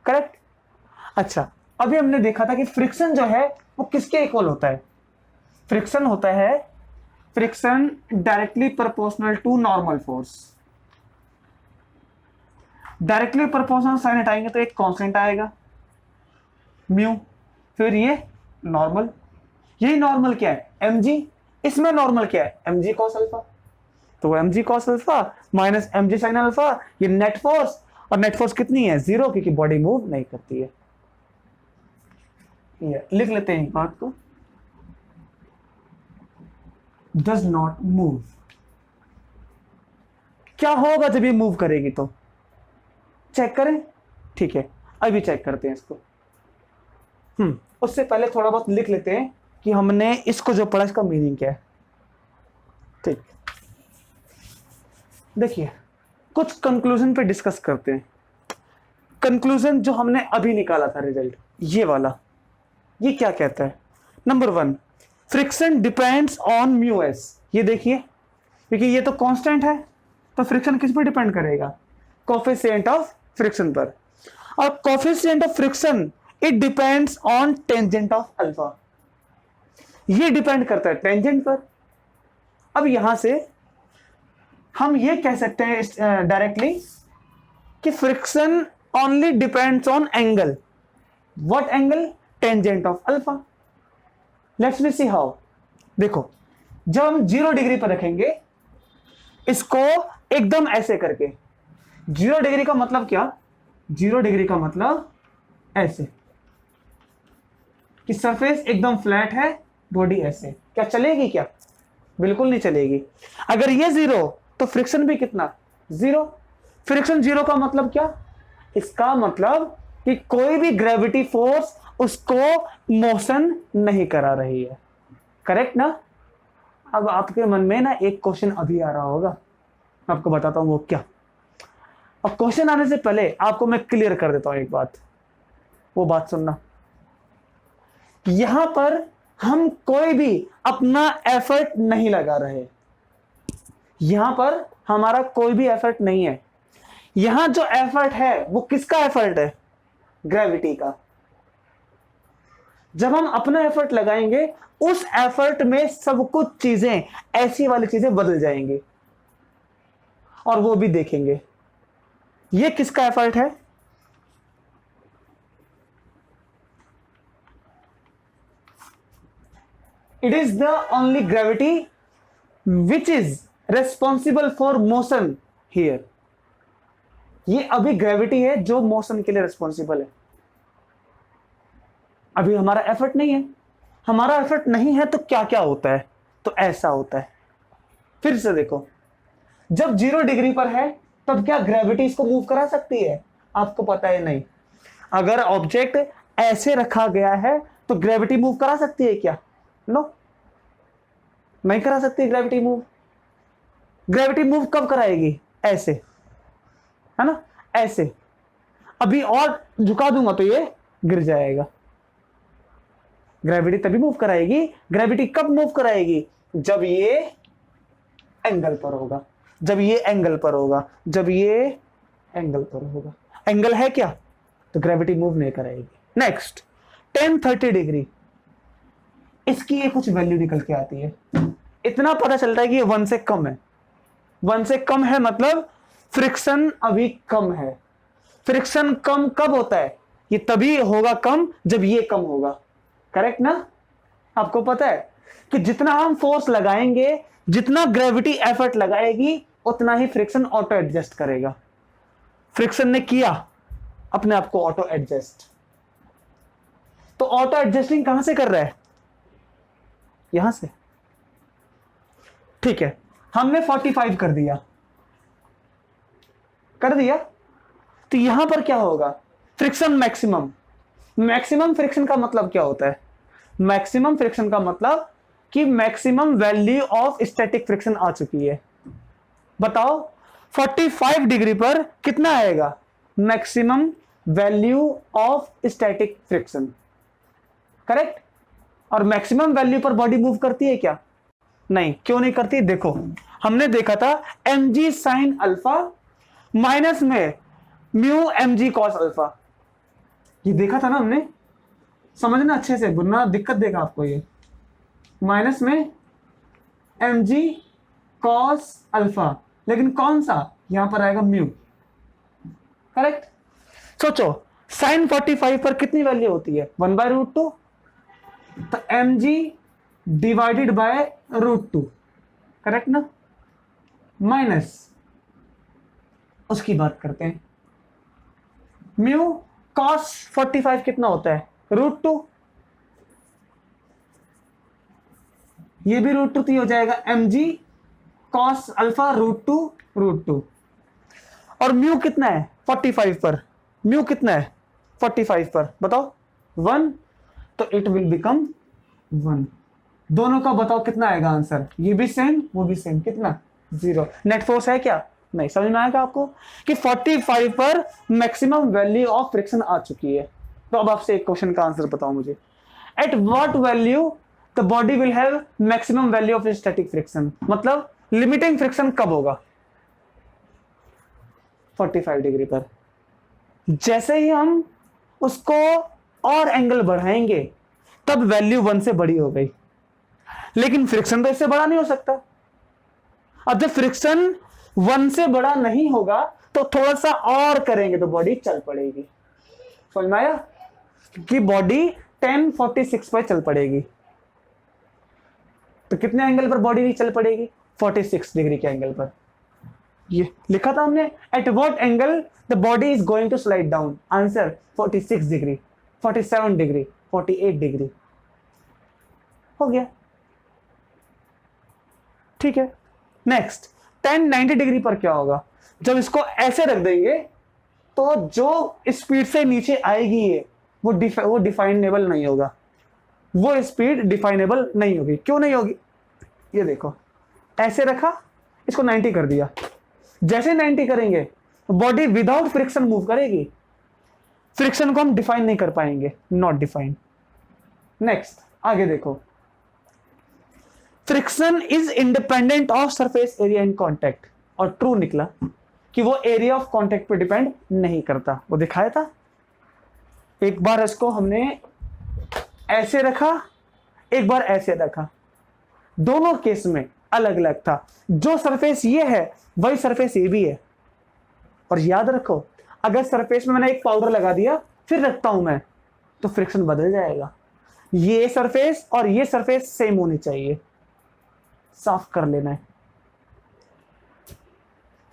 करेक्ट। अच्छा, अभी हमने देखा था कि फ्रिक्शन जो है वो किसके इक्वल होता है? फ्रिक्शन होता है friction directly proportional to normal force. Directly proportional sine हटाएंगे तो एक कांस्टेंट आएगा म्यू, फिर ये नॉर्मल। यही नॉर्मल क्या है? mg। इसमें नॉर्मल क्या है? mg cos alpha. तो mg cos alpha minus mg sin alpha, ये नेट फोर्स। और नेट फोर्स कितनी है? जीरो, क्योंकि बॉडी मूव नहीं करती है। ये लिख लेते हैं बात को, डज नॉट मूव। क्या होगा जब ये मूव करेगी? तो चेक करें, ठीक है, अभी चेक करते हैं इसको। उससे पहले थोड़ा बहुत लिख लेते हैं कि हमने इसको जो पढ़ा इसका मीनिंग क्या है। ठीक, देखिए कुछ कंक्लूजन पे डिस्कस करते हैं। कंक्लूजन जो हमने अभी निकाला था रिजल्ट, ये वाला, ये क्या कहता है? Number 1, friction depends on mu S. ये देखिए, क्योंकि ये तो कांस्टेंट है तो फ्रिक्शन किस पर डिपेंड करेगा? कोफिशिएंट ऑफ फ्रिक्शन पर। और coefficient of friction it depends on tangent of alpha. ये डिपेंड करता है टेंजेंट पर। अब यहां से हम ये कह सकते हैं डायरेक्टली कि friction only depends on angle. What angle? Tangent of alpha. Let's me see how. देखो, जब हम 0 डिग्री पर रखेंगे इसको एकदम ऐसे करके, 0 डिग्री का मतलब क्या? 0 डिग्री का मतलब ऐसे कि सरफेस एकदम फ्लैट है, बॉडी ऐसे, क्या चलेगी क्या? बिल्कुल नहीं चलेगी। अगर ये 0 तो फ्रिक्शन भी कितना, 0। फ्रिक्शन 0 का मतलब क्या, इसका मतलब कि कोई भी ग्रेविटी फोर्स उसको मोशन नहीं करा रही है। करेक्ट ना। अब आपके मन में ना एक क्वेश्चन अभी आ रहा होगा, मैं आपको बताता हूं वो क्या। और क्वेश्चन आने से पहले आपको मैं क्लियर कर देता हूं एक बात, वो बात सुनना। यहां पर हम कोई भी अपना एफर्ट नहीं लगा रहे, यहां पर हमारा कोई भी एफर्ट नहीं है। यहां जो एफर्ट है वो किसका एफर्ट है, ग्रेविटी का। जब हम अपना एफर्ट लगाएंगे उस एफर्ट में सब कुछ चीजें, ऐसी वाली चीजें बदल जाएंगी, और वो भी देखेंगे। ये किसका एफर्ट है, it is the only gravity which is responsible for motion here. ये अभी ग्रेविटी है जो मोशन के लिए रेस्पॉन्सिबल है। अभी हमारा एफर्ट नहीं है। हमारा एफर्ट नहीं है तो क्या क्या होता है, तो ऐसा होता है। फिर से देखो, जब 0 डिग्री पर है तब क्या ग्रेविटी इसको मूव करा सकती है, आपको पता है नहीं। अगर ऑब्जेक्ट ऐसे रखा गया है तो ग्रेविटी मूव करा सकती है क्या, नो, नहीं करा सकती ग्रेविटी मूव। ग्रेविटी मूव कब कराएगी, ऐसे, है ना, ऐसे। अभी और झुका दूंगा तो ये गिर जाएगा। ग्रेविटी तभी मूव कराएगी, ग्रेविटी कब मूव कराएगी, जब ये एंगल पर होगा, जब ये एंगल पर होगा, जब ये एंगल पर होगा। एंगल है क्या, तो ग्रेविटी मूव नहीं कराएगी। नेक्स्ट, 10-30 डिग्री, इसकी ये कुछ वैल्यू निकल के आती है। इतना पता चलता है कि ये 1 से कम है। 1 से कम है मतलब फ्रिक्शन अभी कम है। फ्रिक्शन कम कब होता है, ये तभी होगा कम जब ये कम होगा। करेक्ट ना। आपको पता है कि जितना हम फोर्स लगाएंगे, जितना ग्रेविटी एफर्ट लगाएगी, उतना ही फ्रिक्शन ऑटो एडजस्ट करेगा। फ्रिक्शन ने किया अपने आप को ऑटो एडजस्ट। तो ऑटो एडजस्टिंग कहां से कर रहा है, यहां से। ठीक है, हमने 45 कर दिया, तो यहां पर क्या होगा, फ्रिक्शन मैक्सिमम। मैक्सिमम फ्रिक्शन का मतलब क्या होता है, मैक्सिमम फ्रिक्शन का मतलब कि maximum value of static friction आ चुकी है। बताओ 45 डिग्री पर कितना आएगा, maximum value of static friction. Correct. और मैक्सिमम वैल्यू पर बॉडी मूव करती है क्या, नहीं। क्यों नहीं करती, देखो हमने देखा था mg sin अल्फा माइनस में म्यू mg cos अल्फा, ये देखा था ना हमने। समझना अच्छे से, वरना दिक्कत देगा आपको ये। माइनस में mg cos अल्फा, लेकिन कौन सा, यहां पर आएगा म्यू। करेक्ट। सोचो sin 45 पर कितनी वैल्यू होती है, 1/√2, तो mg डिवाइडेड बाय √2। करेक्ट ना। माइनस, उसकी बात करते हैं, म्यू cos 45 कितना होता है, √2। ये भी √2 हो जाएगा, mg cos अल्फा √2। और म्यू कितना है 45 पर, म्यू कितना है 45 पर, बताओ 1, तो इट विल बिकम 1। दोनों का बताओ कितना आएगा आंसर, ये भी सेम वो भी सेम, कितना, 0। नेट फोर्स है क्या, नहीं। समझ में आएगा आपको कि 45 पर मैक्सिमम वैल्यू ऑफ फ्रिक्शन आ चुकी है। तो अब आपसे एक क्वेश्चन का आंसर बताओ मुझे, at what value the body will have maximum value of static friction, मतलब लिमिटिंग फ्रिक्शन कब होगा, 45 डिग्री पर। जैसे ही हम उसको और एंगल बढ़ाएंगे तब वैल्यू 1 से बड़ी हो गई, लेकिन फ्रिक्शन तो इससे बड़ा नहीं हो सकता। अब जब फ्रिक्शन 1 से बड़ा नहीं होगा तो थोड़ा सा और करेंगे तो बॉडी चल पड़ेगी। समझ में आया कि बॉडी 1046 पर चल पड़ेगी। तो कितने एंगल पर बॉडी चल पड़ेगी, 46 डिग्री के एंगल पर। ये लिखा था हमने, at what angle the body is going to slide down, answer 46 degree, 47 degree, 48 degree. हो गया। ठीक है। नेक्स्ट, 10-90 डिग्री पर क्या होगा? जब इसको ऐसे रख देंगे तो जो स्पीड से नीचे आएगी ये वो डिफाइनेबल नहीं होगा, वो स्पीड डिफाइनेबल नहीं होगी। क्यों नहीं होगी? ये देखो, ऐसे रखा, इसको 90 कर दिया, जैसे 90 करेंगे बॉडी विदाउट फ्रिक्शन मूव करेगी, फ्रिक्शन को हम डिफाइन नहीं कर पाएंगे, नॉट डिफाइन। नेक्स्ट, आगे देखो, friction is independent of surface area in contact, और ट्रू निकला कि वो एरिया ऑफ कांटेक्ट पे डिपेंड नहीं करता। वो दिखाया था, एक बार इसको हमने ऐसे रखा, एक बार ऐसे रखा, दोनों केस में अलग अलग था। जो सरफेस ये है वही सरफेस ये भी है। और याद रखो, अगर सरफेस में मैंने एक पाउडर लगा दिया फिर रखता हूं मैं, तो फ्रिक्शन बदल जाएगा। ये सरफेस और ये सरफेस सेम होनी चाहिए, साफ कर लेना है।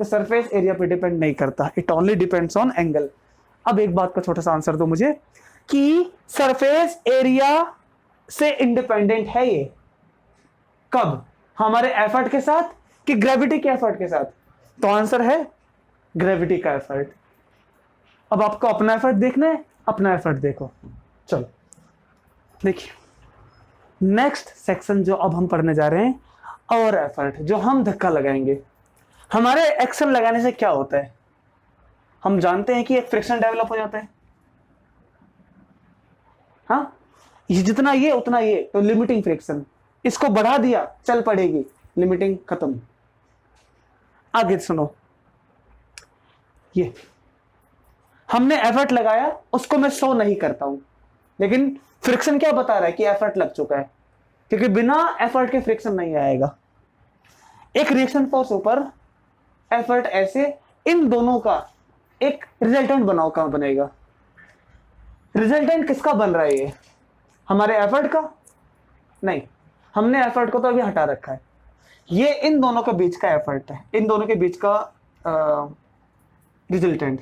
तो सरफेस एरिया पे डिपेंड नहीं करता, it only depends on angle. अब एक बात का छोटा सा आंसर दो मुझे कि सरफेस एरिया से इंडिपेंडेंट है ये कब? हमारे एफर्ट के साथ कि ग्रेविटी के एफर्ट के साथ? तो आंसर है ग्रेविटी का एफर्ट। अब आपको अपना एफर्ट देखना है, अपना एफर्ट देखो। चलो देखिए, नेक्स्ट सेक्शन जो अब हम पढ़ने जा रहे हैं, और एफर्ट, जो हम धक्का लगाएंगे। हमारे एक्शन लगाने से क्या होता है? हम जानते हैं कि एक फ्रिक्शन डेवलप हो जाता है। हाँ, ये जितना ये उतना ये, तो लिमिटिंग फ्रिक्शन। इसको बढ़ा दिया, चल पड़ेगी, लिमिटिंग खत्म। आगे सुनो, ये हमने एफर्ट लगाया, उसको मैं शो नहीं करता हूं, लेकिन फ्रिक्शन क्या बता रहा है कि एफर्ट लग चुका है, क्योंकि बिना एफर्ट के फ्रिक्शन नहीं आएगा। एक रिएक्शन फोर्स ऊपर, एफर्ट ऐसे, इन दोनों का एक रिजल्टेंट बनाओ, कहां बनेगा? रिजल्टेंट किसका बन रहा है? ये हमारे एफर्ट का नहीं, हमने एफर्ट को तो अभी हटा रखा है। ये इन दोनों के बीच का एफर्ट है, इन दोनों के बीच का रिजल्टेंट।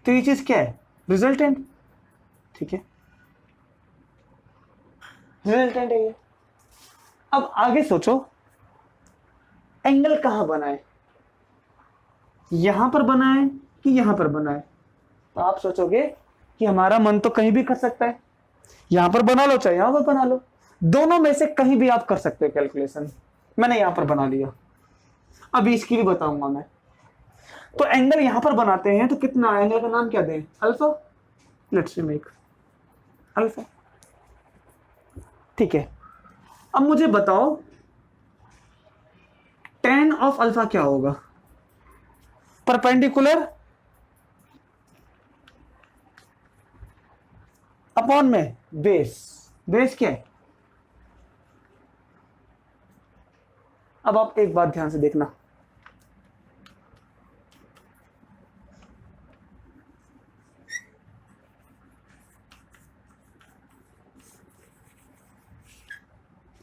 तो ये चीज क्या है? रिजल्टेंट। ठीक है, रिजल्टेंट है ये। अब आगे सोचो, एंगल कहां बना है? यहां पर बना है कि यहां पर बना है? तो आप सोचोगे कि हमारा मन तो कहीं भी कर सकता है, यहां पर बना लो चाहे यहां पर बना लो, दोनों में से कहीं भी आप कर सकते हो कैलकुलेशन। मैंने यहां पर बना लिया, अभी इसकी भी बताऊंगा मैं। तो एंगल यहां पर बनाते हैं तो कितना, एंगल का नाम क्या दें? अल्फा। Let's make alpha. ठीक है, अब मुझे बताओ tan ऑफ अल्फा क्या होगा? परपेंडिकुलर अपॉन में बेस। बेस क्या है? अब आप एक बात ध्यान से देखना,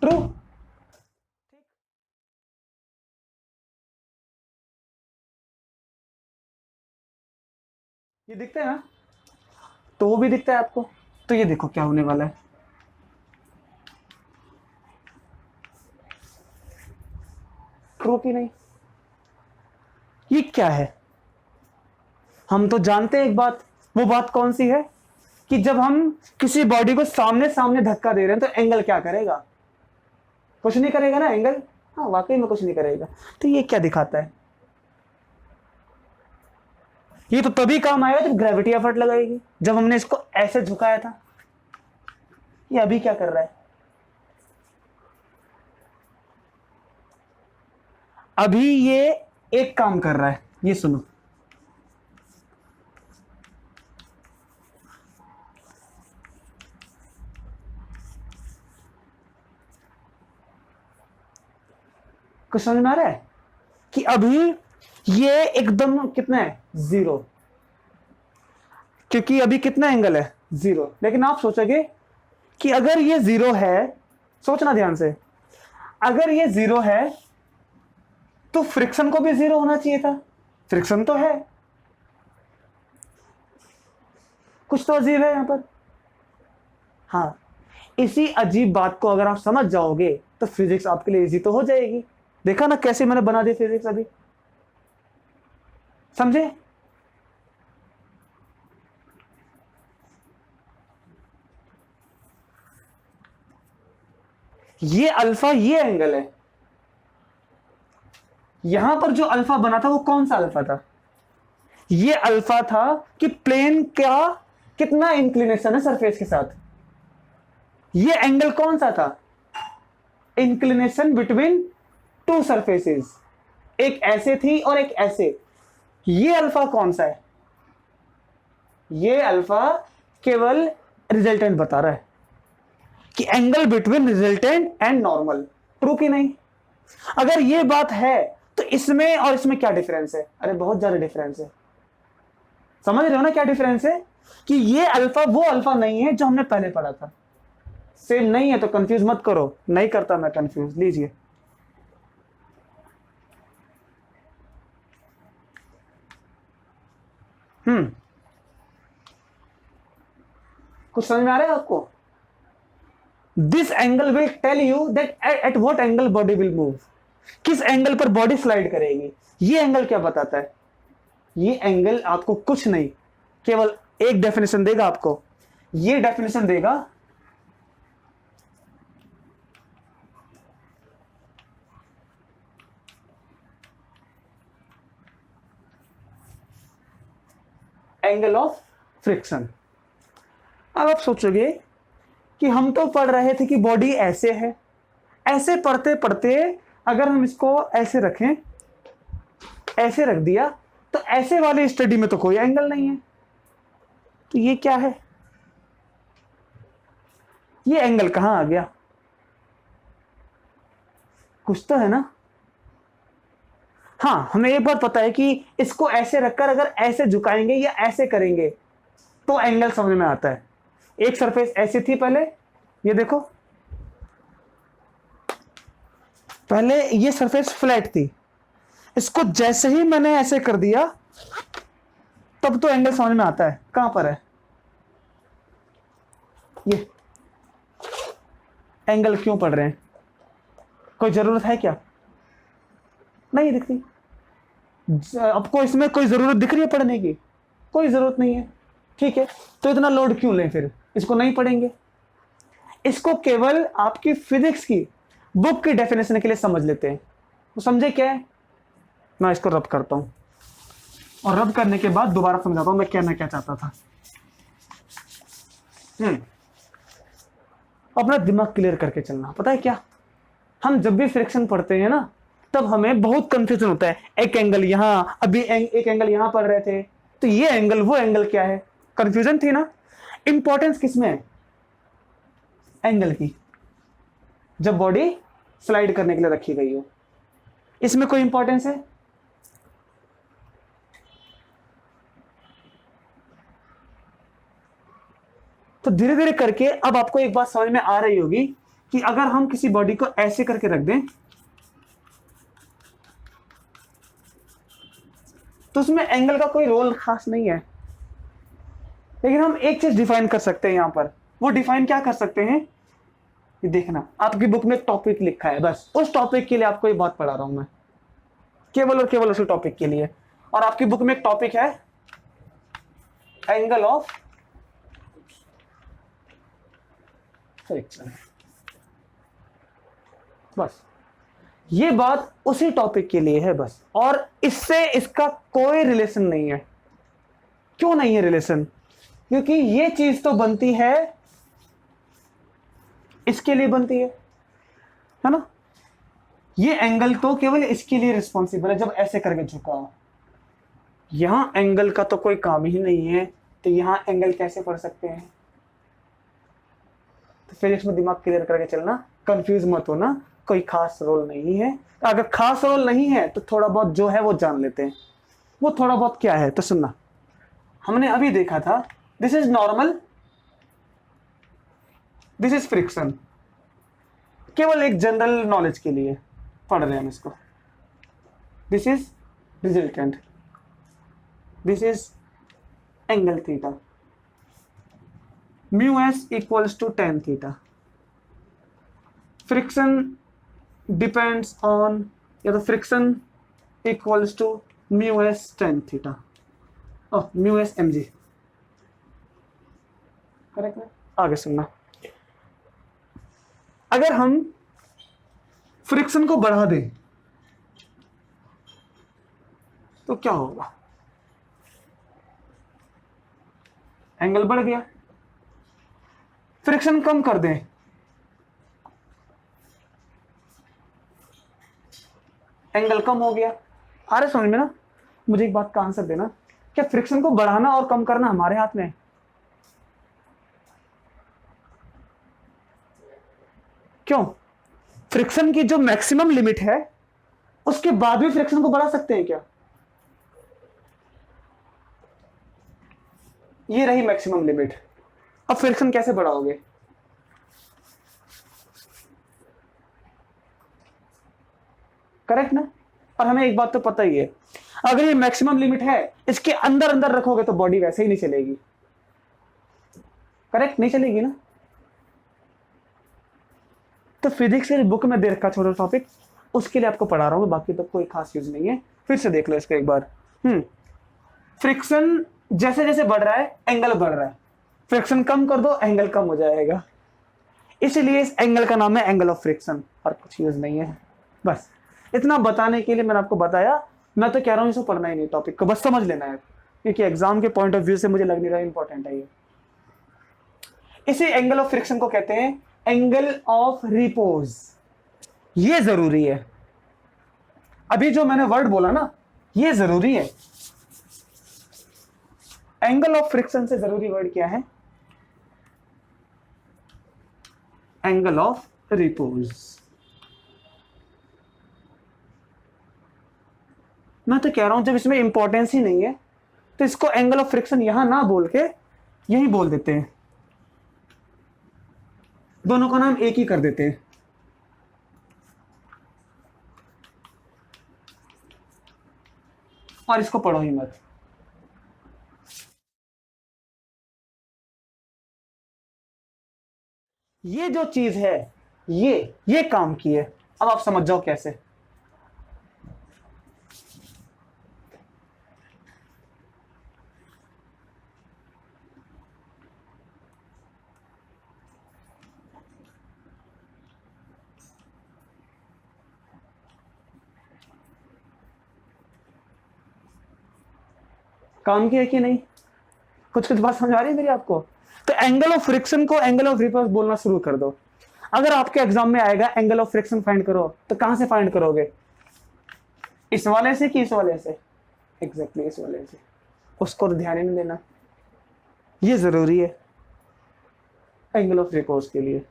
ट्रू। ये दिखता है ना, तो वो भी दिखता है आपको। तो ये देखो क्या होने वाला है, ट्रू की नहीं? ये क्या है? हम तो जानते हैं एक बात, वो बात कौन सी है कि जब हम किसी बॉडी को सामने सामने धक्का दे रहे हैं तो एंगल क्या करेगा? कुछ नहीं करेगा ना एंगल। हाँ, वाकई में कुछ नहीं करेगा। तो ये क्या दिखाता है? ये तो तभी काम आएगा जब ग्रेविटी एफर्ट लगाएगी। जब हमने इसको ऐसे झुकाया था, ये अभी क्या कर रहा है? अभी ये एक काम कर रहा है, ये सुनो। कुछ समझ में आ रहा है कि अभी ये एकदम कितना है? 0, क्योंकि अभी कितना एंगल है? 0। लेकिन आप सोचोगे कि अगर ये 0 है, सोचना ध्यान से, अगर ये 0 है तो फ्रिक्शन को भी 0 होना चाहिए था। फ्रिक्शन तो है, कुछ तो अजीब है यहां पर। हाँ, इसी अजीब बात को अगर आप समझ जाओगे तो फिजिक्स आपके लिए इजी तो हो जाएगी। देखा ना कैसे मैंने बना दी फिजिक्स अभी, समझे? ये अल्फा, ये एंगल है। यहां पर जो अल्फा बना था वो कौन सा अल्फा था? ये अल्फा था कि प्लेन का कितना इंक्लिनेशन है सरफेस के साथ। ये एंगल कौन सा था? इंक्लिनेशन बिटवीन टू सरफेसेस, एक ऐसे थी और एक ऐसे। ये अल्फा कौन सा है? ये अल्फा केवल रिजल्टेंट बता रहा है कि angle between resultant and normal. True कि नहीं? अगर ये बात है तो इसमें और इसमें क्या डिफरेंस है? अरे बहुत ज्यादा डिफरेंस है। समझ रहे हो ना क्या डिफरेंस है? कि ये अल्फा वो अल्फा नहीं है जो हमने पहले पढ़ा था। सेम नहीं है तो कंफ्यूज मत करो, नहीं करता मैं कंफ्यूज। लीजिए, कुछ समझ में आ रहा है आपको? This angle will tell you that at what angle body will move, किस एंगल पर बॉडी स्लाइड करेगी। ये एंगल क्या बताता है? ये एंगल आपको कुछ नहीं, केवल एक डेफिनेशन देगा आपको। ये डेफिनेशन देगा एंगल ऑफ फ्रिक्शन। अब आप सोचोगे कि हम तो पढ़ रहे थे कि बॉडी ऐसे है, ऐसे पढ़ते पढ़ते अगर हम इसको ऐसे रखें, ऐसे रख दिया, तो ऐसे वाली स्टडी में तो कोई एंगल नहीं है। तो ये क्या है? ये एंगल कहां आ गया? कुछ तो है ना। हाँ, हमें एक बात पता है कि इसको ऐसे रखकर अगर ऐसे झुकाएंगे या ऐसे करेंगे तो एंगल समझ में आता है। एक सरफेस ऐसी थी पहले, ये देखो, पहले ये सरफेस फ्लैट थी, इसको जैसे ही मैंने ऐसे कर दिया तब तो एंगल समझ में आता है। कहां पर है ये एंगल? क्यों पढ़ रहे हैं? कोई जरूरत है क्या? नहीं दिखती आपको? इसमें कोई जरूरत दिख रही है पढ़ने की? कोई जरूरत नहीं है। ठीक है, तो इतना लोड क्यों लें फिर? इसको नहीं पढ़ेंगे। इसको केवल आपकी फिजिक्स की बुक की डेफिनेशन के लिए समझ लेते हैं। तो समझे क्या है? मैं इसको रब करता हूं और रब करने के बाद दोबारा समझाता हूं मैं कहना क्या चाहता था। अपना दिमाग क्लियर करके चलना। पता है क्या, हम जब भी फ्रिक्शन पढ़ते हैं ना तब हमें बहुत कंफ्यूजन होता है। एक एंगल यहां, अभी एक एंगल यहां पढ़ रहे थे, तो ये एंगल वो एंगल क्या है? कंफ्यूजन थी ना। इंपॉर्टेंस किसमें है? एंगल की, जब बॉडी स्लाइड करने के लिए रखी गई हो, इसमें कोई इंपॉर्टेंस है? तो धीरे धीरे करके अब आपको एक बात समझ में आ रही होगी कि अगर हम किसी बॉडी को ऐसे करके रख दें तो उसमें एंगल का कोई रोल खास नहीं है। लेकिन हम एक चीज डिफाइन कर सकते हैं यहां पर। वो डिफाइन क्या कर सकते हैं? ये देखना, आपकी बुक में एक टॉपिक लिखा है, बस उस टॉपिक के लिए आपको ये बात पढ़ा रहा हूं मैं, केवल और केवल उसी टॉपिक के लिए। और आपकी बुक में एक टॉपिक है एंगल ऑफ फ्रिक्शन। बस ये बात उसी टॉपिक के लिए है बस, और इससे इसका कोई रिलेशन नहीं है। क्यों नहीं है रिलेशन? क्योंकि ये चीज तो बनती है, इसके लिए बनती है ना। ये एंगल तो केवल इसके लिए रिस्पॉन्सिबल है जब ऐसे करके झुका हो। यहां एंगल का तो कोई काम ही नहीं है, तो यहां एंगल कैसे पढ़ सकते हैं? तो फिजिक्स में दिमाग क्लियर करके चलना, कंफ्यूज मत होना। कोई खास रोल नहीं है। अगर खास रोल नहीं है तो थोड़ा बहुत जो है वो जान लेते हैं। वो थोड़ा बहुत क्या है तो सुनना। हमने अभी देखा था this is normal, this is friction. केवल एक जनरल नॉलेज के लिए पढ़ रहे हैं हम इसको। This is resultant, this is angle theta, mu S equals to tan theta. Friction depends on, या तो friction equals to mu S tan theta, mu S M G, correct है। आगे सुनना, अगर हम फ्रिक्शन को बढ़ा दें तो क्या होगा? एंगल बढ़ गया। फ्रिक्शन कम कर दें, एंगल कम हो गया। आ रहा समझ में ना? मुझे एक बात का आंसर देना, क्या फ्रिक्शन को बढ़ाना और कम करना हमारे हाथ में है? क्यों? फ्रिक्शन की जो मैक्सिमम लिमिट है उसके बाद भी फ्रिक्शन को बढ़ा सकते हैं क्या? ये रही मैक्सिमम लिमिट, अब फ्रिक्शन कैसे बढ़ाओगे? करेक्ट ना? और हमें एक बात तो पता ही है, अगर ये मैक्सिमम लिमिट है, इसके अंदर अंदर रखोगे तो बॉडी वैसे ही नहीं चलेगी। करेक्ट, नहीं चलेगी ना? तो फिजिक्स की बुक में दे रखा छोटा टॉपिक, उसके लिए आपको पढ़ा रहा हूं, बाकी तो कोई खास यूज नहीं है। फिर से देख लो इसको एक बार। फ्रिक्शन जैसे जैसे बढ़ रहा है एंगल बढ़ रहा है, फ्रिक्शन कम कर दो एंगल कम हो जाएगा, इसलिए इस एंगल का नाम है एंगल ऑफ फ्रिक्शन, और कुछ यूज नहीं है। बस इतना बताने के लिए मैंने आपको बताया। मैं तो कह रहा हूं इसको पढ़ना ही नहीं, टॉपिक को बस समझ लेना है, क्योंकि एग्जाम के पॉइंट ऑफ व्यू से मुझे लग नहीं रहा इंपॉर्टेंट है ये। इसी एंगल ऑफ फ्रिक्शन को कहते हैं एंगल ऑफ रिपोज। ये जरूरी है, अभी जो मैंने वर्ड बोला ना ये जरूरी है। एंगल ऑफ फ्रिक्शन से जरूरी वर्ड क्या है? Angle of repose. मैं तो कह रहा हूं जब इसमें इंपॉर्टेंस ही नहीं है तो इसको एंगल ऑफ फ्रिक्शन यहां ना बोल के यही बोल देते हैं, दोनों का नाम एक ही कर देते हैं। और इसको पढ़ो ही मत। ये जो चीज है ये काम की है, अब आप समझ जाओ कैसे। काम की है कि नहीं? कुछ कुछ बात समझ आ रही है मेरी आपको? तो एंगल ऑफ फ्रिक्शन को एंगल ऑफ रिपोज बोलना शुरू कर दो। अगर आपके एग्जाम में आएगा एंगल ऑफ फ्रिक्शन फाइंड करो, तो कहां से फाइंड करोगे? इस वाले से कि इस वाले से? एग्जैक्टली इस वाले से। उसको तो ध्यान ही नहीं देना, ये जरूरी है एंगल ऑफ रिपोज के लिए।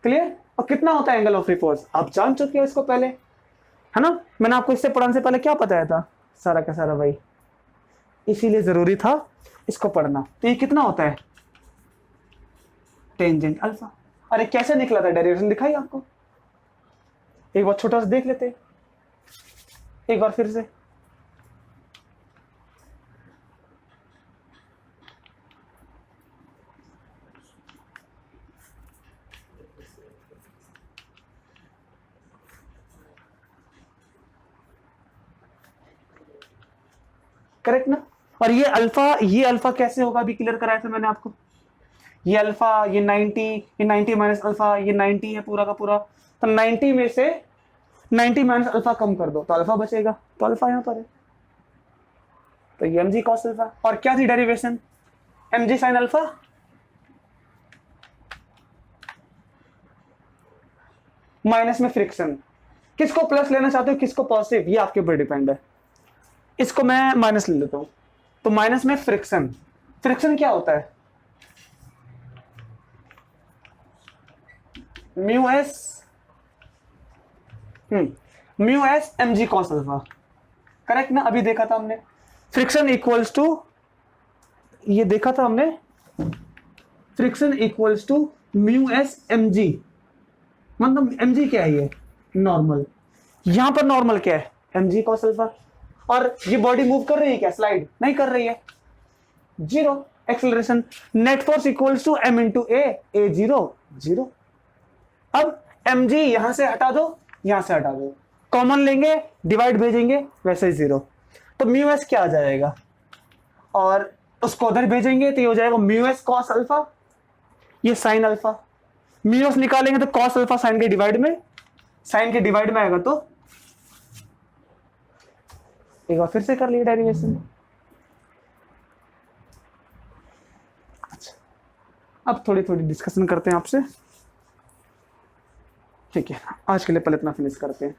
क्लियर? और कितना होता है एंगल ऑफ रिपोज आप जान चुके हो इसको पहले, है ना? मैंने आपको इससे पढ़ाने से पहले क्या बताया था? सारा का सारा भाई, इसीलिए जरूरी था इसको पढ़ना। तो ये कितना होता है? Tangent alpha. अरे कैसे निकला था? डेरिवेशन दिखाई आपको? एक बार छोटा सा देख लेते, एक बार फिर से। करेक्ट ना? और ये अल्फा कैसे होगा अभी क्लियर कराया था मैंने आपको। ये अल्फा, ये 90 माइनस अल्फा, ये 90 है पूरा का पूरा। तो 90 में से 90 माइनस अल्फा कम कर दो तो अल्फा बचेगा, तो अल्फा यहां पर है, तो ये mg cos अल्फा। और क्या थी derivation? mg sin alpha. Minus में फ्रिक्शन, किसको प्लस लेना चाहते हो किसको पॉजिटिव, ये आपके ऊपर डिपेंड है। इसको मैं माइनस ले लेता हूं, तो माइनस में फ्रिक्शन। फ्रिक्शन क्या होता है? Mu S mg cos alpha. Correct ना? अभी देखा था हमने फ्रिक्शन इक्वल्स टू, ये देखा था हमने, friction equals to mu S mg, मतलब mg क्या है? ये नॉर्मल। यहां पर नॉर्मल क्या है? mg cos alpha. और ये बॉडी मूव कर रही है क्या? स्लाइड नहीं कर रही है, zero acceleration. Net force equals to m into A zero zero. अब mg यहां से हटा दो, यहां से हटा दो, कॉमन लेंगे, डिवाइड भेजेंगे, वैसे ही 0। तो म्यू एस क्या आ जाएगा, और उसको उधर भेजेंगे तो ये हो जाएगा म्यू एस कॉस अल्फा, ये साइन अल्फा। म्यू एस निकालेंगे तो कॉस अल्फा साइन के डिवाइड में, साइन के डिवाइड में आएगा तो एक बार फिर से कर लिए डेरिवेशन। अच्छा, अब थोड़ी थोड़ी डिस्कशन करते हैं आपसे। ठीक है, आज के लिए पहले इतना फिनिश करते हैं।